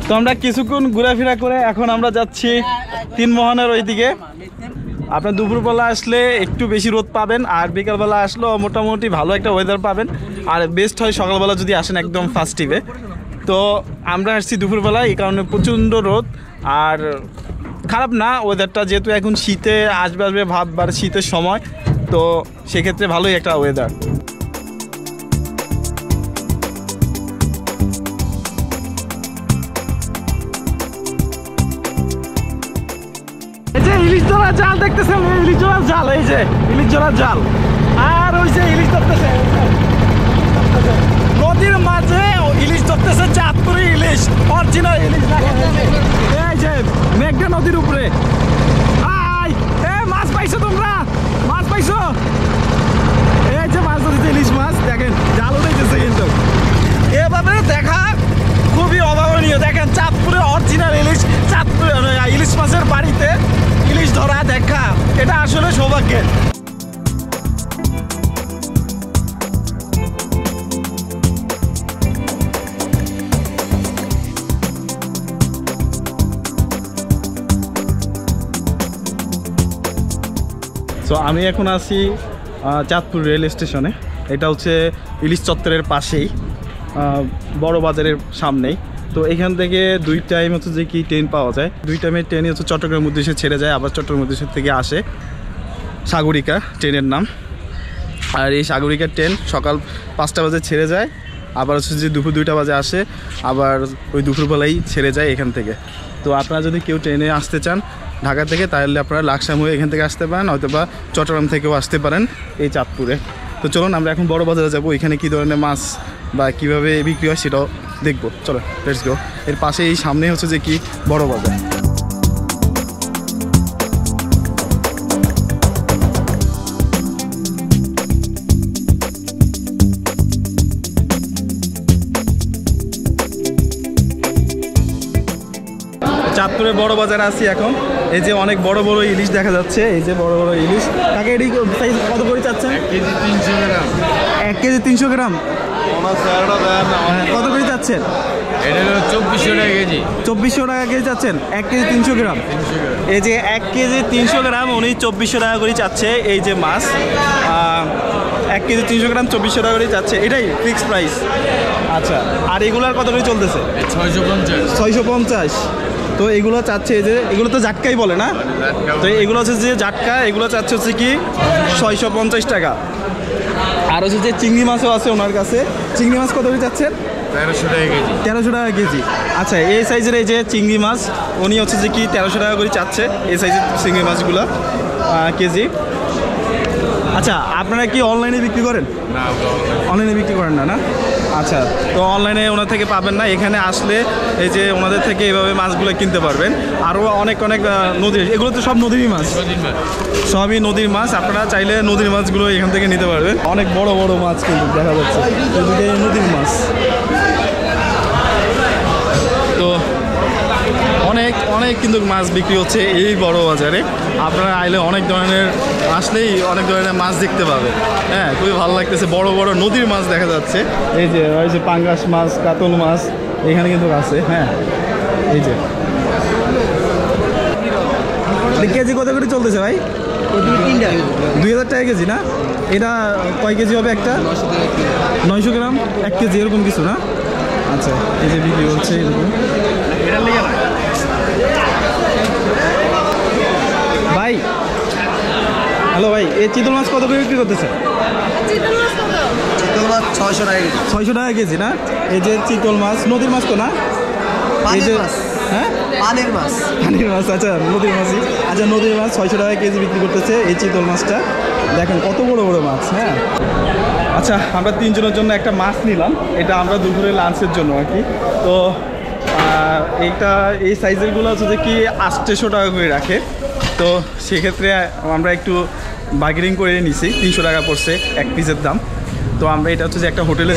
তো আমরা কিছুক্ষণ ঘোরাফেরা করে এখন আমরা যাচ্ছি তিন মোহনার ওইদিকে। আপনার দুপুরবেলা আসলে একটু বেশি রোদ পাবেন, আর বিকালবেলা আসলেও মোটামুটি ভালো একটা ওয়েদার পাবেন। আর বেস্ট হয় সকালবেলা যদি আসেন একদম ফার্স্ট টিভে। তো আমরা আসছি দুপুরবেলা, এই কারণে প্রচণ্ড রোদ। আর খারাপ না ওয়েদারটা, যেহেতু এখন শীতে আসবে ভাব, বা শীতের সময়, তো সেক্ষেত্রে ভালোই একটা ওয়েদার। ইলিশ ধরার জাল দেখতেছেন, ইলিশ ধরার জাল, এই যে ইলিশ ধরার জাল। আর ওই যে ইলিশ ধরতেছে নদীর মাঝে, ইলিশ ধরতেছে চাঁদপুরি ইলিশ, অরিজিনাল ইলিশ। এই যে মেঘনা নদীর উপরে মাছ পাইছো তোমরা, মাছ পাইছো? এই যে মাছ ধরেছে, ইলিশ মাছ দেখেন, জাল উঠেছে কিন্তু। এভাবে দেখা খুবই অভাবনীয়। দেখেন চাঁদপুরে অরিজিনাল ইলিশ, চাঁদপুরে ইলিশ মাছের বাড়িতে ইলিশ ধরা দেখা, এটা আসলে সৌভাগ্যের। তো আমি এখন আছি চাঁদপুর রেল স্টেশনে। এটা হচ্ছে ইলিশ চত্বরের পাশেই। বড় বাজারের সামনেই। তো এখান থেকে 2 টাইম হচ্ছে যে কি ট্রেন পাওয়া যায়, 2 টাইমের ট্রেনই হচ্ছে চট্টগ্রামের উদ্দেশ্যে ছেড়ে যায়, আবার চট্টগ্রামের উদ্দেশ্যে থেকে আসে সাগরিকা ট্রেনের নাম। আর এই সাগরিকার ট্রেন সকাল 5টা বাজে ছেড়ে যায়, আবার হচ্ছে যে দুপুর 2টা বাজে আসে, আবার ওই দুপুরবেলাই ছেড়ে যায় এখান থেকে। তো আপনারা যদি কেউ ট্রেনে আসতে চান ঢাকা থেকে, তাহলে আপনারা লাকসাম হয়ে এখান থেকে আসতে পারেন, হয়তো বা চট্টগ্রাম থেকেও আসতে পারেন এই চাঁদপুরে। তো চলুন আমরা এখন বড় বাজারে যাব, এখানে কী ধরনের মাছ বা কীভাবে বিক্রি হয় সেটাও দেখবো। চলো লেটস গো। এর পাশে এই সামনে হচ্ছে যে কি বড় বাজার। চাঁদপুরে বড় বাজারে আছি এখন। এই যে অনেক বড় বড় ইলিশ দেখা যাচ্ছে, এই যে বড় বড় ইলিশ। কাকে এটি সাইজ কত করে চাচ্ছেন? 1 কেজি 300 গ্রাম। 1 কেজি 300 গ্রাম কত করে চাচ্ছেন? এটা হলো 2400 টাকা কেজি। 2400 টাকা কেজি চাচ্ছেন 1 কেজি 300 গ্রাম। এই যে 1 কেজি 300 গ্রাম উনি 2400 টাকা করে চাচ্ছে। এই যে মাছ 1 কেজি 300 গ্রাম 2400 টাকা করে চাচ্ছে, এটাই ফিক্স প্রাইস। আচ্ছা, আর এগুলার কত করে চলতেছে? 650। 650। তো এগুলো চাচ্ছে, এই যে এগুলো তো জাটকাই বলে না, তো এগুলো হচ্ছে যে জাটকা, এগুলো চাচ্ছে হচ্ছে কি 650 টাকা। আর হচ্ছে যে চিংড়ি মাছও আছে ওনার কাছে। চিংড়ি মাছ কত করে চাচ্ছেন? 1300 টাকা কেজি। 1300 টাকা কেজি। আচ্ছা, এই সাইজের এই যে চিংড়ি মাছ উনি হচ্ছে যে কি 1300 টাকা করে চাচ্ছে এই সাইজের চিংড়ি মাছগুলো কেজি। আচ্ছা, আপনারা কি অনলাইনে বিক্রি করেন? না, অনলাইনে বিক্রি করেন না, না? আচ্ছা, তো অনলাইনে ওনার থেকে পাবেন না, এখানে আসলে এই যে ওনাদের থেকে এভাবে মাছগুলো কিনতে পারবেন। আরও অনেক অনেক নদীর, এগুলো তো সব নদীরই মাছ, সবই নদীর মাছ। আপনারা চাইলে নদীর মাছগুলো এখান থেকে নিতে পারবেন। অনেক বড় বড় মাছ কিন্তু দেখা যাচ্ছে, এদিকে নদীর মাছ। তো অনেক অনেক কিন্তু মাছ বিক্রি হচ্ছে এই বড় বাজারে। আপনারা আইলে অনেক ধরনের, আসলেই অনেক ধরনের মাছ দেখতে পাবেন। হ্যাঁ, খুবই ভালো লাগতেছে, বড় বড় নদীর মাছ দেখা যাচ্ছে। এই যে ওই যে পাঙ্গাস মাছ, কাতল মাছ এখানে কিন্তু আছে। হ্যাঁ, এই যে কেজি কত করে চলতেছে ভাই? 2000 টাকা কেজি না? এটা কয় কেজি হবে একটা? 900 গ্রাম 1 কেজি এরকম কিছু না? আচ্ছা, এই যে বিক্রি হচ্ছে এরকম। ভাই, হ্যালো ভাই, এই চিতল মাছ কত করে বিক্রি করতেছে? চিতল মাছ 600 টাকা কেজি। 600 টাকা কেজি না? এই যে চিতল মাছ, নদীর মাছ তো না? এই যে হ্যাঁ, পানির মাছ। পানির মাছ। আচ্ছা, নদীর মাছই। আচ্ছা, নদীর মাছ 600 টাকা কেজি বিক্রি করতেছে এই চিতল মাছটা। দেখেন কত বড় বড় মাছ। হ্যাঁ, আচ্ছা, আমরা 3 জনের জন্য একটা মাছ নিলাম, এটা আমরা দুপুরে লাঞ্চের জন্য আর কি। তো এইটা এই সাইজেরগুলো হচ্ছে যে কি 800 টাকা করে রাখে। তো সেক্ষেত্রে আমরা একটু বার্গেনিং করে নিছি, 300 টাকা পড়ছে 1 পিসের দাম। তো আমরা এটা হচ্ছে যে একটা হোটেলে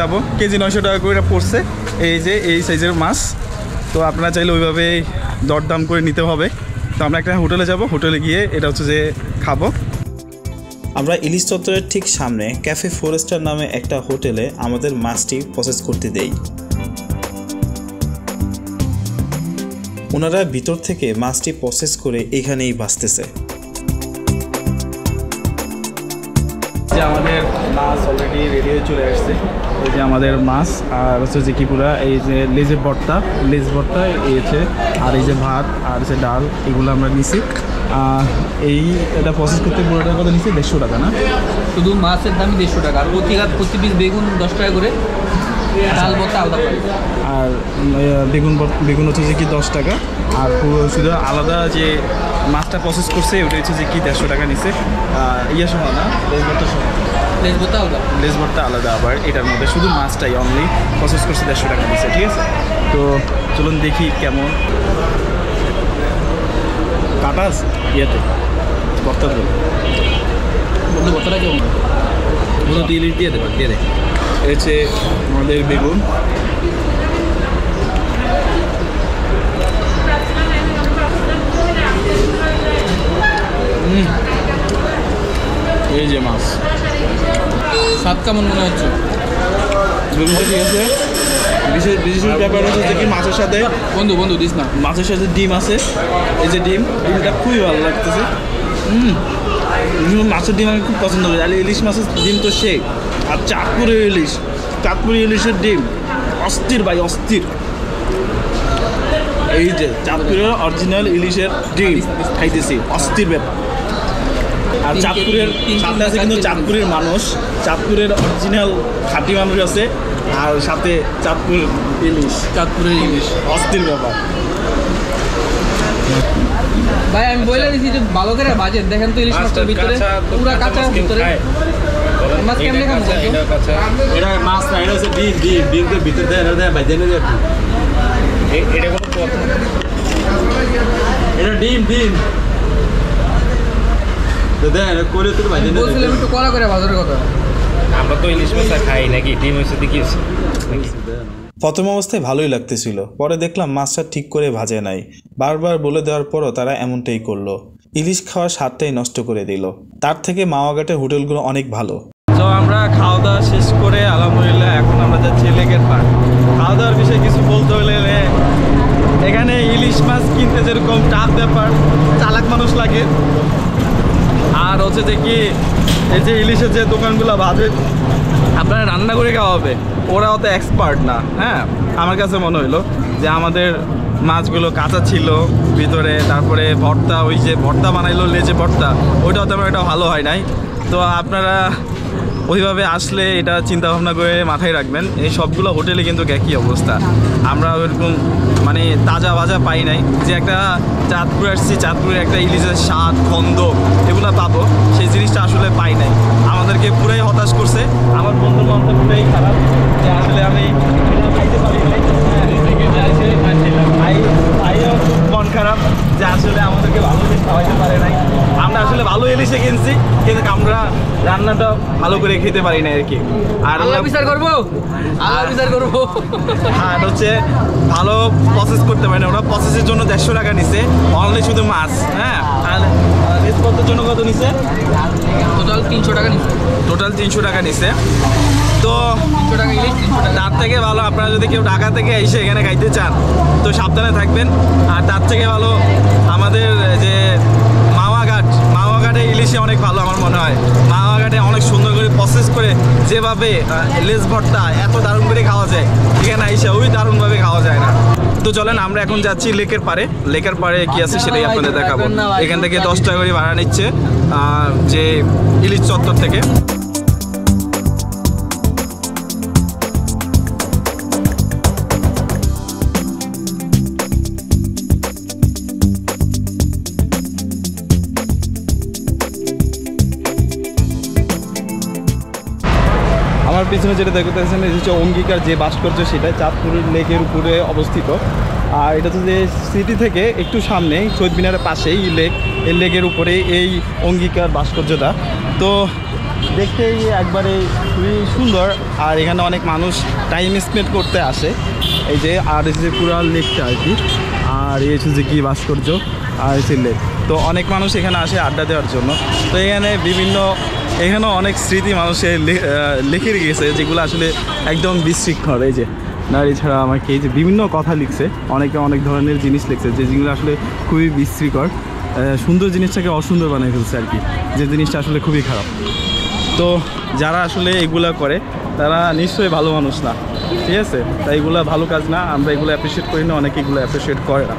যাব, কেজি 900 টাকা করে পড়ছে এই যে এই সাইজের মাছ। তো আপনারা চাইলে ওইভাবে দরদাম করে নিতে হবে। তো আমরা একটা হোটেলে যাব, হোটেলে গিয়ে এটা হচ্ছে যে খাবো। আমরা ইলিশ চত্বরের ঠিক সামনে ক্যাফে 4 স্টার নামে একটা হোটেলে আমাদের মাছটি প্রসেস করতে দেই। ওনারা ভিতর থেকে মাছটি প্রসেস করে এখানেই ভাজতেছে। যে আমাদের মাছ অলরেডি রেডি হয়ে চলে আসছে। এই যে আমাদের মাছ, আর হচ্ছে যে কি পুরা এই যে লেজ ভর্তা এই হচ্ছে, আর এই যে ভাত আর হচ্ছে ডাল, এগুলো আমরা নিছি। এটা প্রসেস করতে পুরোটার কথা নিচ্ছি 150 টাকা না? শুধু মাছের দামই 150 টাকা, আর প্রতি পিস বেগুন 10 টাকা করে, ডাল ভর্তা আলাদা প্রাইস। আর বেগুন হচ্ছে যে কি 10 টাকা, আর পুরো শুধু আলাদা যে মাছটা প্রসেস করছে ওটা হচ্ছে যে কি 150 টাকা নিচ্ছে। ইয়ে সহ না, লেজ ভর্তা আলাদা, আবার এটার মধ্যে শুধু মাছটাই অনলি প্রসেস করছে 150 টাকা নিচ্ছে। ঠিক আছে, তো চলুন দেখি কেমন কাটাস ইয়েতে ভর্তা দেবো। ভর্তাটা কেমন? 2 লিটার দিয়ে দেবেন, দিয়ে দেয়। হচ্ছে আমাদের বেগুন, এই যে মাছ। স্বাদ কেমন মনে হচ্ছে? বেগুনটা ঠিক আছে। বিশেষ ব্যাপার হচ্ছে কি মাছের সাথে বন্ধু দিস না, মাছের সাথে ডিম আছে। এই যে ডিমটা খুবই ভালো লাগতেছে। মাছের ডিম আমি খুব পছন্দ করি। আর ইলিশ মাছের ডিম তো সেই, আর চাঁদপুরের ইলিশ চাঁদপুরি ইলিশের ডিম অস্থির ভাই, অস্থির। এই যে চাঁদপুরের অরিজিনাল ইলিশের ডিম খাইতেছি, অস্থির ব্যাপার। আর চাঁদপুরের সাথে আছে কিন্তু চাঁদপুরের মানুষ, চাঁদপুরের অরিজিনাল খাঁটি মানুষ আছে, আর সাথে চাঁদপুর ইলিশ, চাঁদপুরের ইলিশ অস্থির ব্যাপার। ভাই আমি বলে দিছি যে ভালো করে বাজেট দেখেন তো, ইলিশ মাছটার ভিতরে পুরো কাঁচা ভিতরে মাছ কেমনে খান? এটা মাছ না, এটা হচ্ছে ডিম, ডিম ডিমের ভিতরে দেয়, এটা দেয় ভাই, জেনে যায় এটা কোনো কথা, এটা ডিম তো দেয় করে তোর ভাই। বলছিলাম একটু কড়া করে বাজারের কথা। আমরা তো ইলিশ মাছ খাই নাকি, ডিম হয়েছে কি হয়েছে? প্রথম অবস্থায় ভালোই লাগতেছিল, পরে দেখলাম মাছটা ঠিক করে ভাজে নাই। বারবার বলে দেওয়ার পরও তারা এমনটাই করলো, ইলিশ খাওয়ার স্বাদটাই নষ্ট করে দিল। তার থেকে মাওয়াঘাটের হোটেলগুলো অনেক ভালো। তো আমরা খাওয়া দাওয়া শেষ করে আলহামদুলিল্লাহ এখন আমরা যাচ্ছি লেকের পাড়। খাওয়া দাওয়ার বিষয়ে কিছু বলতে হলে এখানে ইলিশ মাছ কিনতে যেরকম টাফ ব্যাপার, চালাক মানুষ লাগে। আর হচ্ছে যে কি, এই যে ইলিশের যে দোকানগুলো ভাবে আপনারা রান্না করে খাওয়া হবে, ওরা অত এক্সপার্ট না। হ্যাঁ, আমার কাছে মনে হইলো যে আমাদের মাছগুলো কাঁচা ছিল ভিতরে, তারপরে ভর্তা, ওই যে ভর্তা বানাইলো লেজে ভর্তা, ওইটাও তেমন একটা ভালো হয় নাই। তো আপনারা ওইভাবে আসলে এটা চিন্তা ভাবনা করে মাথায় রাখবেন। এই সবগুলো হোটেলে কিন্তু একই অবস্থা, আমরা ওইরকম মানে তাজা ভাজা পাই নাই। যে একটা চাঁদপুরে আসছি, চাঁদপুরের একটা ইলিশের স্বাদ গন্ধ এগুলো পাবো, সেই জিনিসটা আসলে পাই নাই। আমাদেরকে পুরাই হতাশ করছে। আমার বন্ধু বান্ধব পুরাই খারাপ যে আসলে আমি এটা খাইতে পারি নাই। ভাইও মন খারাপ যে আসলে আমাদেরকে ভালো ইলিশ খাওয়াইতে পারে নাই। আমরা আসলে ভালো ইলিশে কিনছি, কিন্তু আমরা রান্নাটা ভালো করে খেতে পারি না আর কি। আর আল্লাহ বিচার করবো, আল্লাহ বিচার করবো। আর হচ্ছে ভালো প্রসেস করতে পারে না, ওরা প্রসেসের জন্য 150 টাকা নিছে অনলি শুধু মাছ। হ্যাঁ, আর রেসপন্সের জন্য কত নিছে? টোটাল 300 টাকা নিচ্ছে, টোটাল 300 টাকা নিছে। তো 300 টাকা ইলিশ, 300 টাকা। তার থেকে ভালো আপনারা যদি কেউ ঢাকা থেকে এসে এখানে খাইতে চান তো সাবধানে থাকবেন। আর তার থেকে ভালো আমাদের যে মাওয়াঘাটে ইলিশে অনেক ভালো আমার মনে হয়। মাওয়াঘাটে অনেক সুন্দর করে প্রসেস করে যেভাবে লেজ ভর্তা এত দারুণ করে খাওয়া যায়, এখানে এসে ওই দারুণভাবে খাওয়া যায় না। তো চলেন আমরা এখন যাচ্ছি লেকের পাড়ে। লেকের পাড়ে কি আছে সেটাই আপনাদের দেখাবো। এখান থেকে 10 টাকা করে ভাড়া নিচ্ছে যে ইলিশ চত্বর থেকে। আমার পিছনে যেটা দেখতেছেন এই হচ্ছে অঙ্গিকার যে ভাস্কর্য, সেটা চাঁদপুরের লেকের উপরে অবস্থিত। আর এটা হচ্ছে যে সিটি থেকে একটু সামনে শহীদ মিনারের পাশেই লেক, এই লেকের উপরে এই অঙ্গিকার ভাস্কর্যটা। তো দেখতেই একবারে খুবই সুন্দর। আর এখানে অনেক মানুষ টাইম স্পেন্ড করতে আসে। এই যে আর হচ্ছে পুরো লেকটা আর কি, আর এই হচ্ছে যে কি ভাস্কর্য, আর হচ্ছে লেক। তো অনেক মানুষ এখানে আসে আড্ডা দেওয়ার জন্য। তো এখানেও অনেক স্মৃতি মানুষের লিখে গেছে, যেগুলো আসলে একদম বিশৃঙ্খল। এই যে নারী ছাড়া আমাকে এই যে বিভিন্ন কথা লিখছে, অনেকে অনেক ধরনের জিনিস লিখছে, যে যেগুলো আসলে খুবই বিশৃঙ্খল, সুন্দর জিনিসটাকে অসুন্দর বানিয়ে ফেলছে আর কি, যে জিনিসটা আসলে খুবই খারাপ। তো যারা আসলে এগুলা করে তারা নিশ্চয়ই ভালো মানুষ না, ঠিক আছে? তাই এগুলো ভালো কাজ না, আমরা এগুলো অ্যাপ্রিসিয়েট করি না, অনেকে এগুলো অ্যাপ্রিসিয়েট করে না।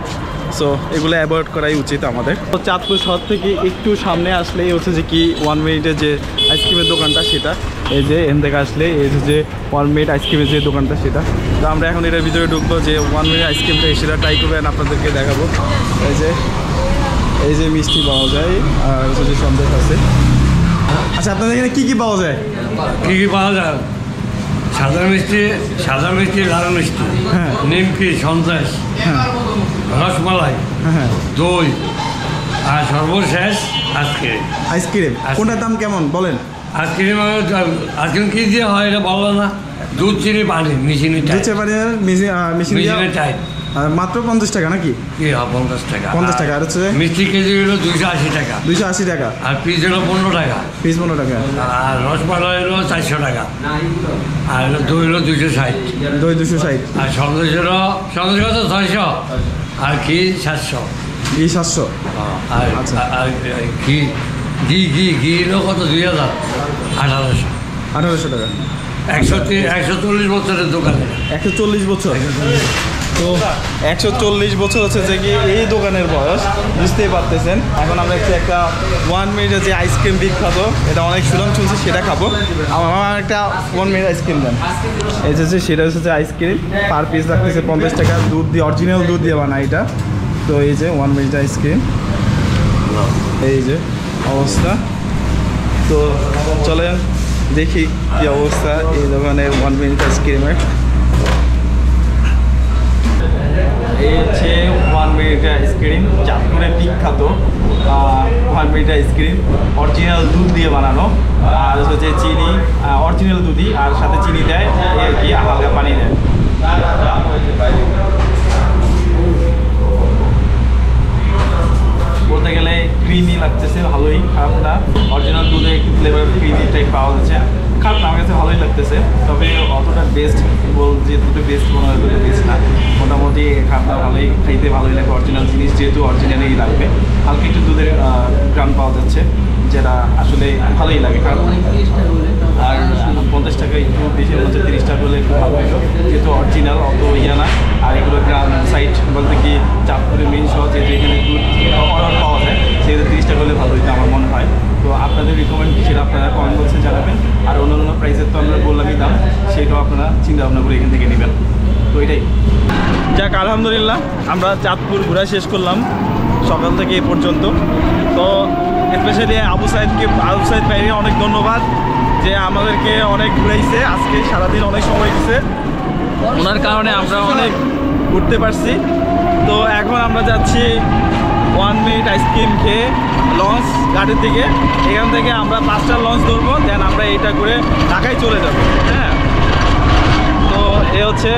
সো এগুলো অ্যাভয়েড করাই উচিত আমাদের। তো চাঁদপুর শহর থেকে একটু সামনে আসলেই হচ্ছে যে কি 1 মিনিটের যে আইসক্রিমের দোকানটা, সেটা এই যে এখান থেকে আসলে এই যে 1 মিনিট আইসক্রিমের যে দোকানটা, সেটা। তো আমরা এখন এটার ভিতরে ঢুকবো, যে 1 মিনিট আইসক্রিমটা সেটা ট্রাই করবেন, আপনাদেরকে দেখাবো। এই যে মিষ্টি পাওয়া যায়, আর হচ্ছে যে সন্দেশ আছে। আচ্ছা, আপনাদের এখানে কী কী পাওয়া যায়? কী পাওয়া যায়? সাদা মিষ্টি, লাল মিষ্টি, হ্যাঁ, নিমকি, সন্দেশ, হ্যাঁ, রসমালাই, হ্যাঁ, দই, আর সর্বশেষ আইসক্রিম। আইসক্রিম কোনটার দাম কেমন বলেন? আইসক্রিম কি দিয়ে হয় এটা বলো না? দুধ, চিনি, পানি, মিশিনি টাইপ, মাত্র 50 টাকা নাকি? কি 50 টাকা? 50 টাকা। আর হচ্ছে মিষ্টি কেজি হলো 280 টাকা, 280 টাকা। আর পিস হলো 15 টাকা, পিস 15 টাকা। আর রসমালাই হলো 400 টাকা, আর দই হলো 260, দই 260, আর সন্দেশ কত 600, আর ঘি 700, ঘি 700, আর আচ্ছা। আর ঘি হলো কত 2000, 1800 1800 টাকা। 140 বছরের দোকানে। 140 বছর। তো 140 বছর হচ্ছে যে কি এই দোকানের বয়স, বুঝতেই পারতেছেন। এখন আমরা একটা 1 মিনিটের যে আইসক্রিম বিখ্যাত, এটা অনেক সুনাম শুনছি, সেটা খাবো। আমার একটা 1 মিনিট আইসক্রিম দেন। এই যে সেটা হচ্ছে আইসক্রিম, পার পিস রাখতেছে 50 টাকা, দুধ দিয়ে, অরিজিনাল দুধ দিয়ে বানায় এটা। তো এই যে 1 মিনিট আইসক্রিম, এই যে অবস্থা। তো চলেন দেখি কি অবস্থা এই দোকানের 1 মিনিট আইসক্রিমের। এই হচ্ছে 1 মিনিট আইসক্রিম, চাঁদপুরে বিখ্যাত 1 মিনিট আইসক্রিম, অরিজিনাল দুধ দিয়ে বানানো, আর হচ্ছে চিনি, অরিজিনাল দুধই, আর সাথে চিনি দেয়, আর কি হালকা পানি দেয়। বলতে গেলে ক্রিমি লাগতেছে, ভালোই, খারাপ না। অরিজিনাল দুধে একটু ফ্লেভার ক্রিমি টাইপ পাওয়া যাচ্ছে, খারাপ না, আমার কাছে ভালোই লাগতেছে। তবে অতটা বেস্ট যে দুটো বেস্ট মনে হয়, দুটো বেস্ট না, মোটামুটি খারাপ না, ভালোই, খাইতে ভালোই লাগে। অরিজিনাল জিনিস যেহেতু অরিজিনালই লাগবে, হালকা একটু দুধের গ্রাম পাওয়া যাচ্ছে, যেটা আসলে ভালোই লাগে। কারণ আর 50 টাকা একটু বেশি হচ্ছে, 30 টাকা হলে একটু ভালো হতো, যেহেতু অরিজিনাল অত ইয়ে না। আর এগুলো গ্রাম সাইড বলতে কি চাঁদপুরের মেইন শহর, যেহেতু এখানে দুধ অর্ডার পাওয়া যায়, সেহেতু 30 টাকা হলে ভালো হতো আমার মনে হয়। তো আপনাদের রিকমেন্ড কি সেটা আপনারা কমেন্ট বক্সে জানাবেন। আর অন্য প্রাইসের তো আমরা বললামই দাম, সেটাও আপনারা চিন্তা ভাবনা করে এখান থেকে নেবেন। তো এটাই যাক, আলহামদুলিল্লাহ আমরা চাঁদপুর ঘোরা শেষ করলাম সকাল থেকে এ পর্যন্ত। তো স্পেশালি আবু সাইদ ভাইকে অনেক ধন্যবাদ, যে আমাদেরকে অনেক ঘুরাইছে, আজকে সারাদিন অনেক সময় দিছে, ওনার কারণে আমরা অনেক ঘুরতে পারছি। তো এখন আমরা যাচ্ছি 1 মিনিট আইসক্রিম খেয়ে লঞ্চ ঘাটের দিকে। এখান থেকে আমরা 5টা লঞ্চ ধরবো, দেন আমরা এইটা করে ঢাকায় চলে যাব। হ্যাঁ, তো এ হচ্ছে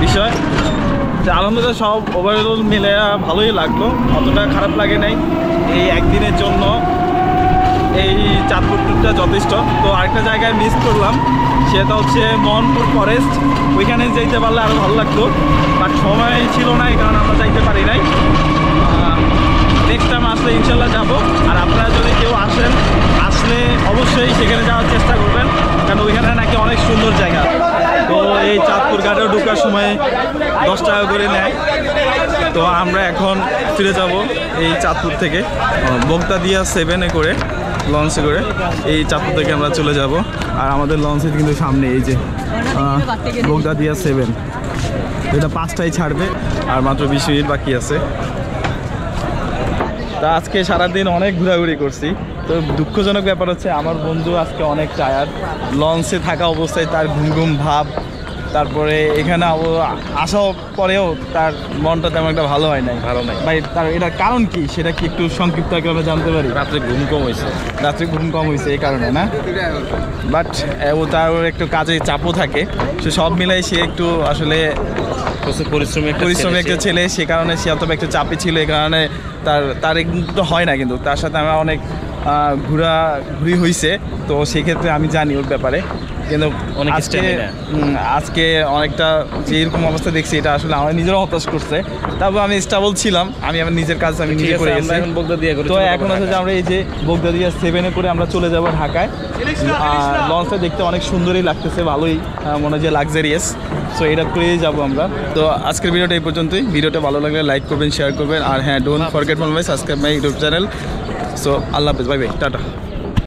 বিষয়। আলহামদুলিল্লাহ সব ওভারঅল মিলে ভালোই লাগলো, অতটা খারাপ লাগে নাই। এই একদিনের জন্য এই চাঁদপুর ট্যুরটা যথেষ্ট। তো আরেকটা জায়গায় মিস করলাম, সেটা হচ্ছে মোহনপুর ফরেস্ট, ওইখানে যেতে পারলে আরও ভালো লাগতো, বাট সময় ছিল না, এই কারণে আমরা যাইতে পারি নাই। নেক্সট টাইম আসলে ইনশাল্লাহ যাবো। আর আপনারা যদি কেউ আসলে অবশ্যই সেখানে যাওয়ার চেষ্টা করবেন, কারণ ওইখানে নাকি অনেক সুন্দর জায়গা। তো এই চাঁদপুর ঘাটেও ঢোকার সময় 10 টাকা করে নেয়। তো আমরা এখন ফিরে যাব এই চাঁদপুর থেকে বগদাদিয়া 7-এ করে, লঞ্চে করে এই চাঁদপুর থেকে আমরা চলে যাব। আর আমাদের লঞ্চের কিন্তু সামনে এই যে বগদাদিয়া 7, এটা 5টায় ছাড়বে, আর মাত্র 20 মিনিট বাকি আছে। তা আজকে সারাদিন অনেক ঘোরাঘুরি করছি। তো দুঃখজনক ব্যাপার হচ্ছে আমার বন্ধু আজকে অনেক টায়ার্ড, লঞ্চে থাকা অবস্থায় তার ঘুম ভাব, তারপরে এখানে আসার পরেও তার মনটা তেমন একটা ভালো হয় নাই। ভাই তার এটার কারণ কি, সেটা কি একটু সংক্ষিপ্ত আগে আমরা জানতে পারি? রাত্রে ঘুম কম হয়েছে এই কারণে না, বাট তার একটু কাজে চাপও থাকে, সে সব মিলাই সে একটু আসলে পরিশ্রমী একটা ছেলে, সে কারণে সে অত একটু চাপে ছিল, এই কারণে তার একটু হয় না। কিন্তু তার সাথে আমার অনেক ঘুরি হয়েছে, তো সেক্ষেত্রে আমি জানি ওর ব্যাপারে। কিন্তু আজকে অনেকটা যে এরকম অবস্থা দেখছি, এটা আসলে আমার নিজেরও হতাশ করছে। তারপর আমি স্টেবল ছিলাম, আমি আমার নিজের কাজ আমি নিজে করে গেছি। তো এখন হচ্ছে যে আমরা এই যে বগদাদিয়া 7-এ করে আমরা চলে যাব ঢাকায়। লঞ্চটা দেখতে অনেক সুন্দরই লাগতেছে, ভালোই মনে হয় যে লাক্সারিয়াস। সো এটা করেই যাবো আমরা। তো আজকের ভিডিওটা এই পর্যন্তই। ভিডিওটা ভালো লাগলে লাইক করবেন, শেয়ার করবেন, আর হ্যাঁ, don't forget my subscribe my YouTube channel. So আল্লাহ হাফেজ, বাই বাই, টাটা।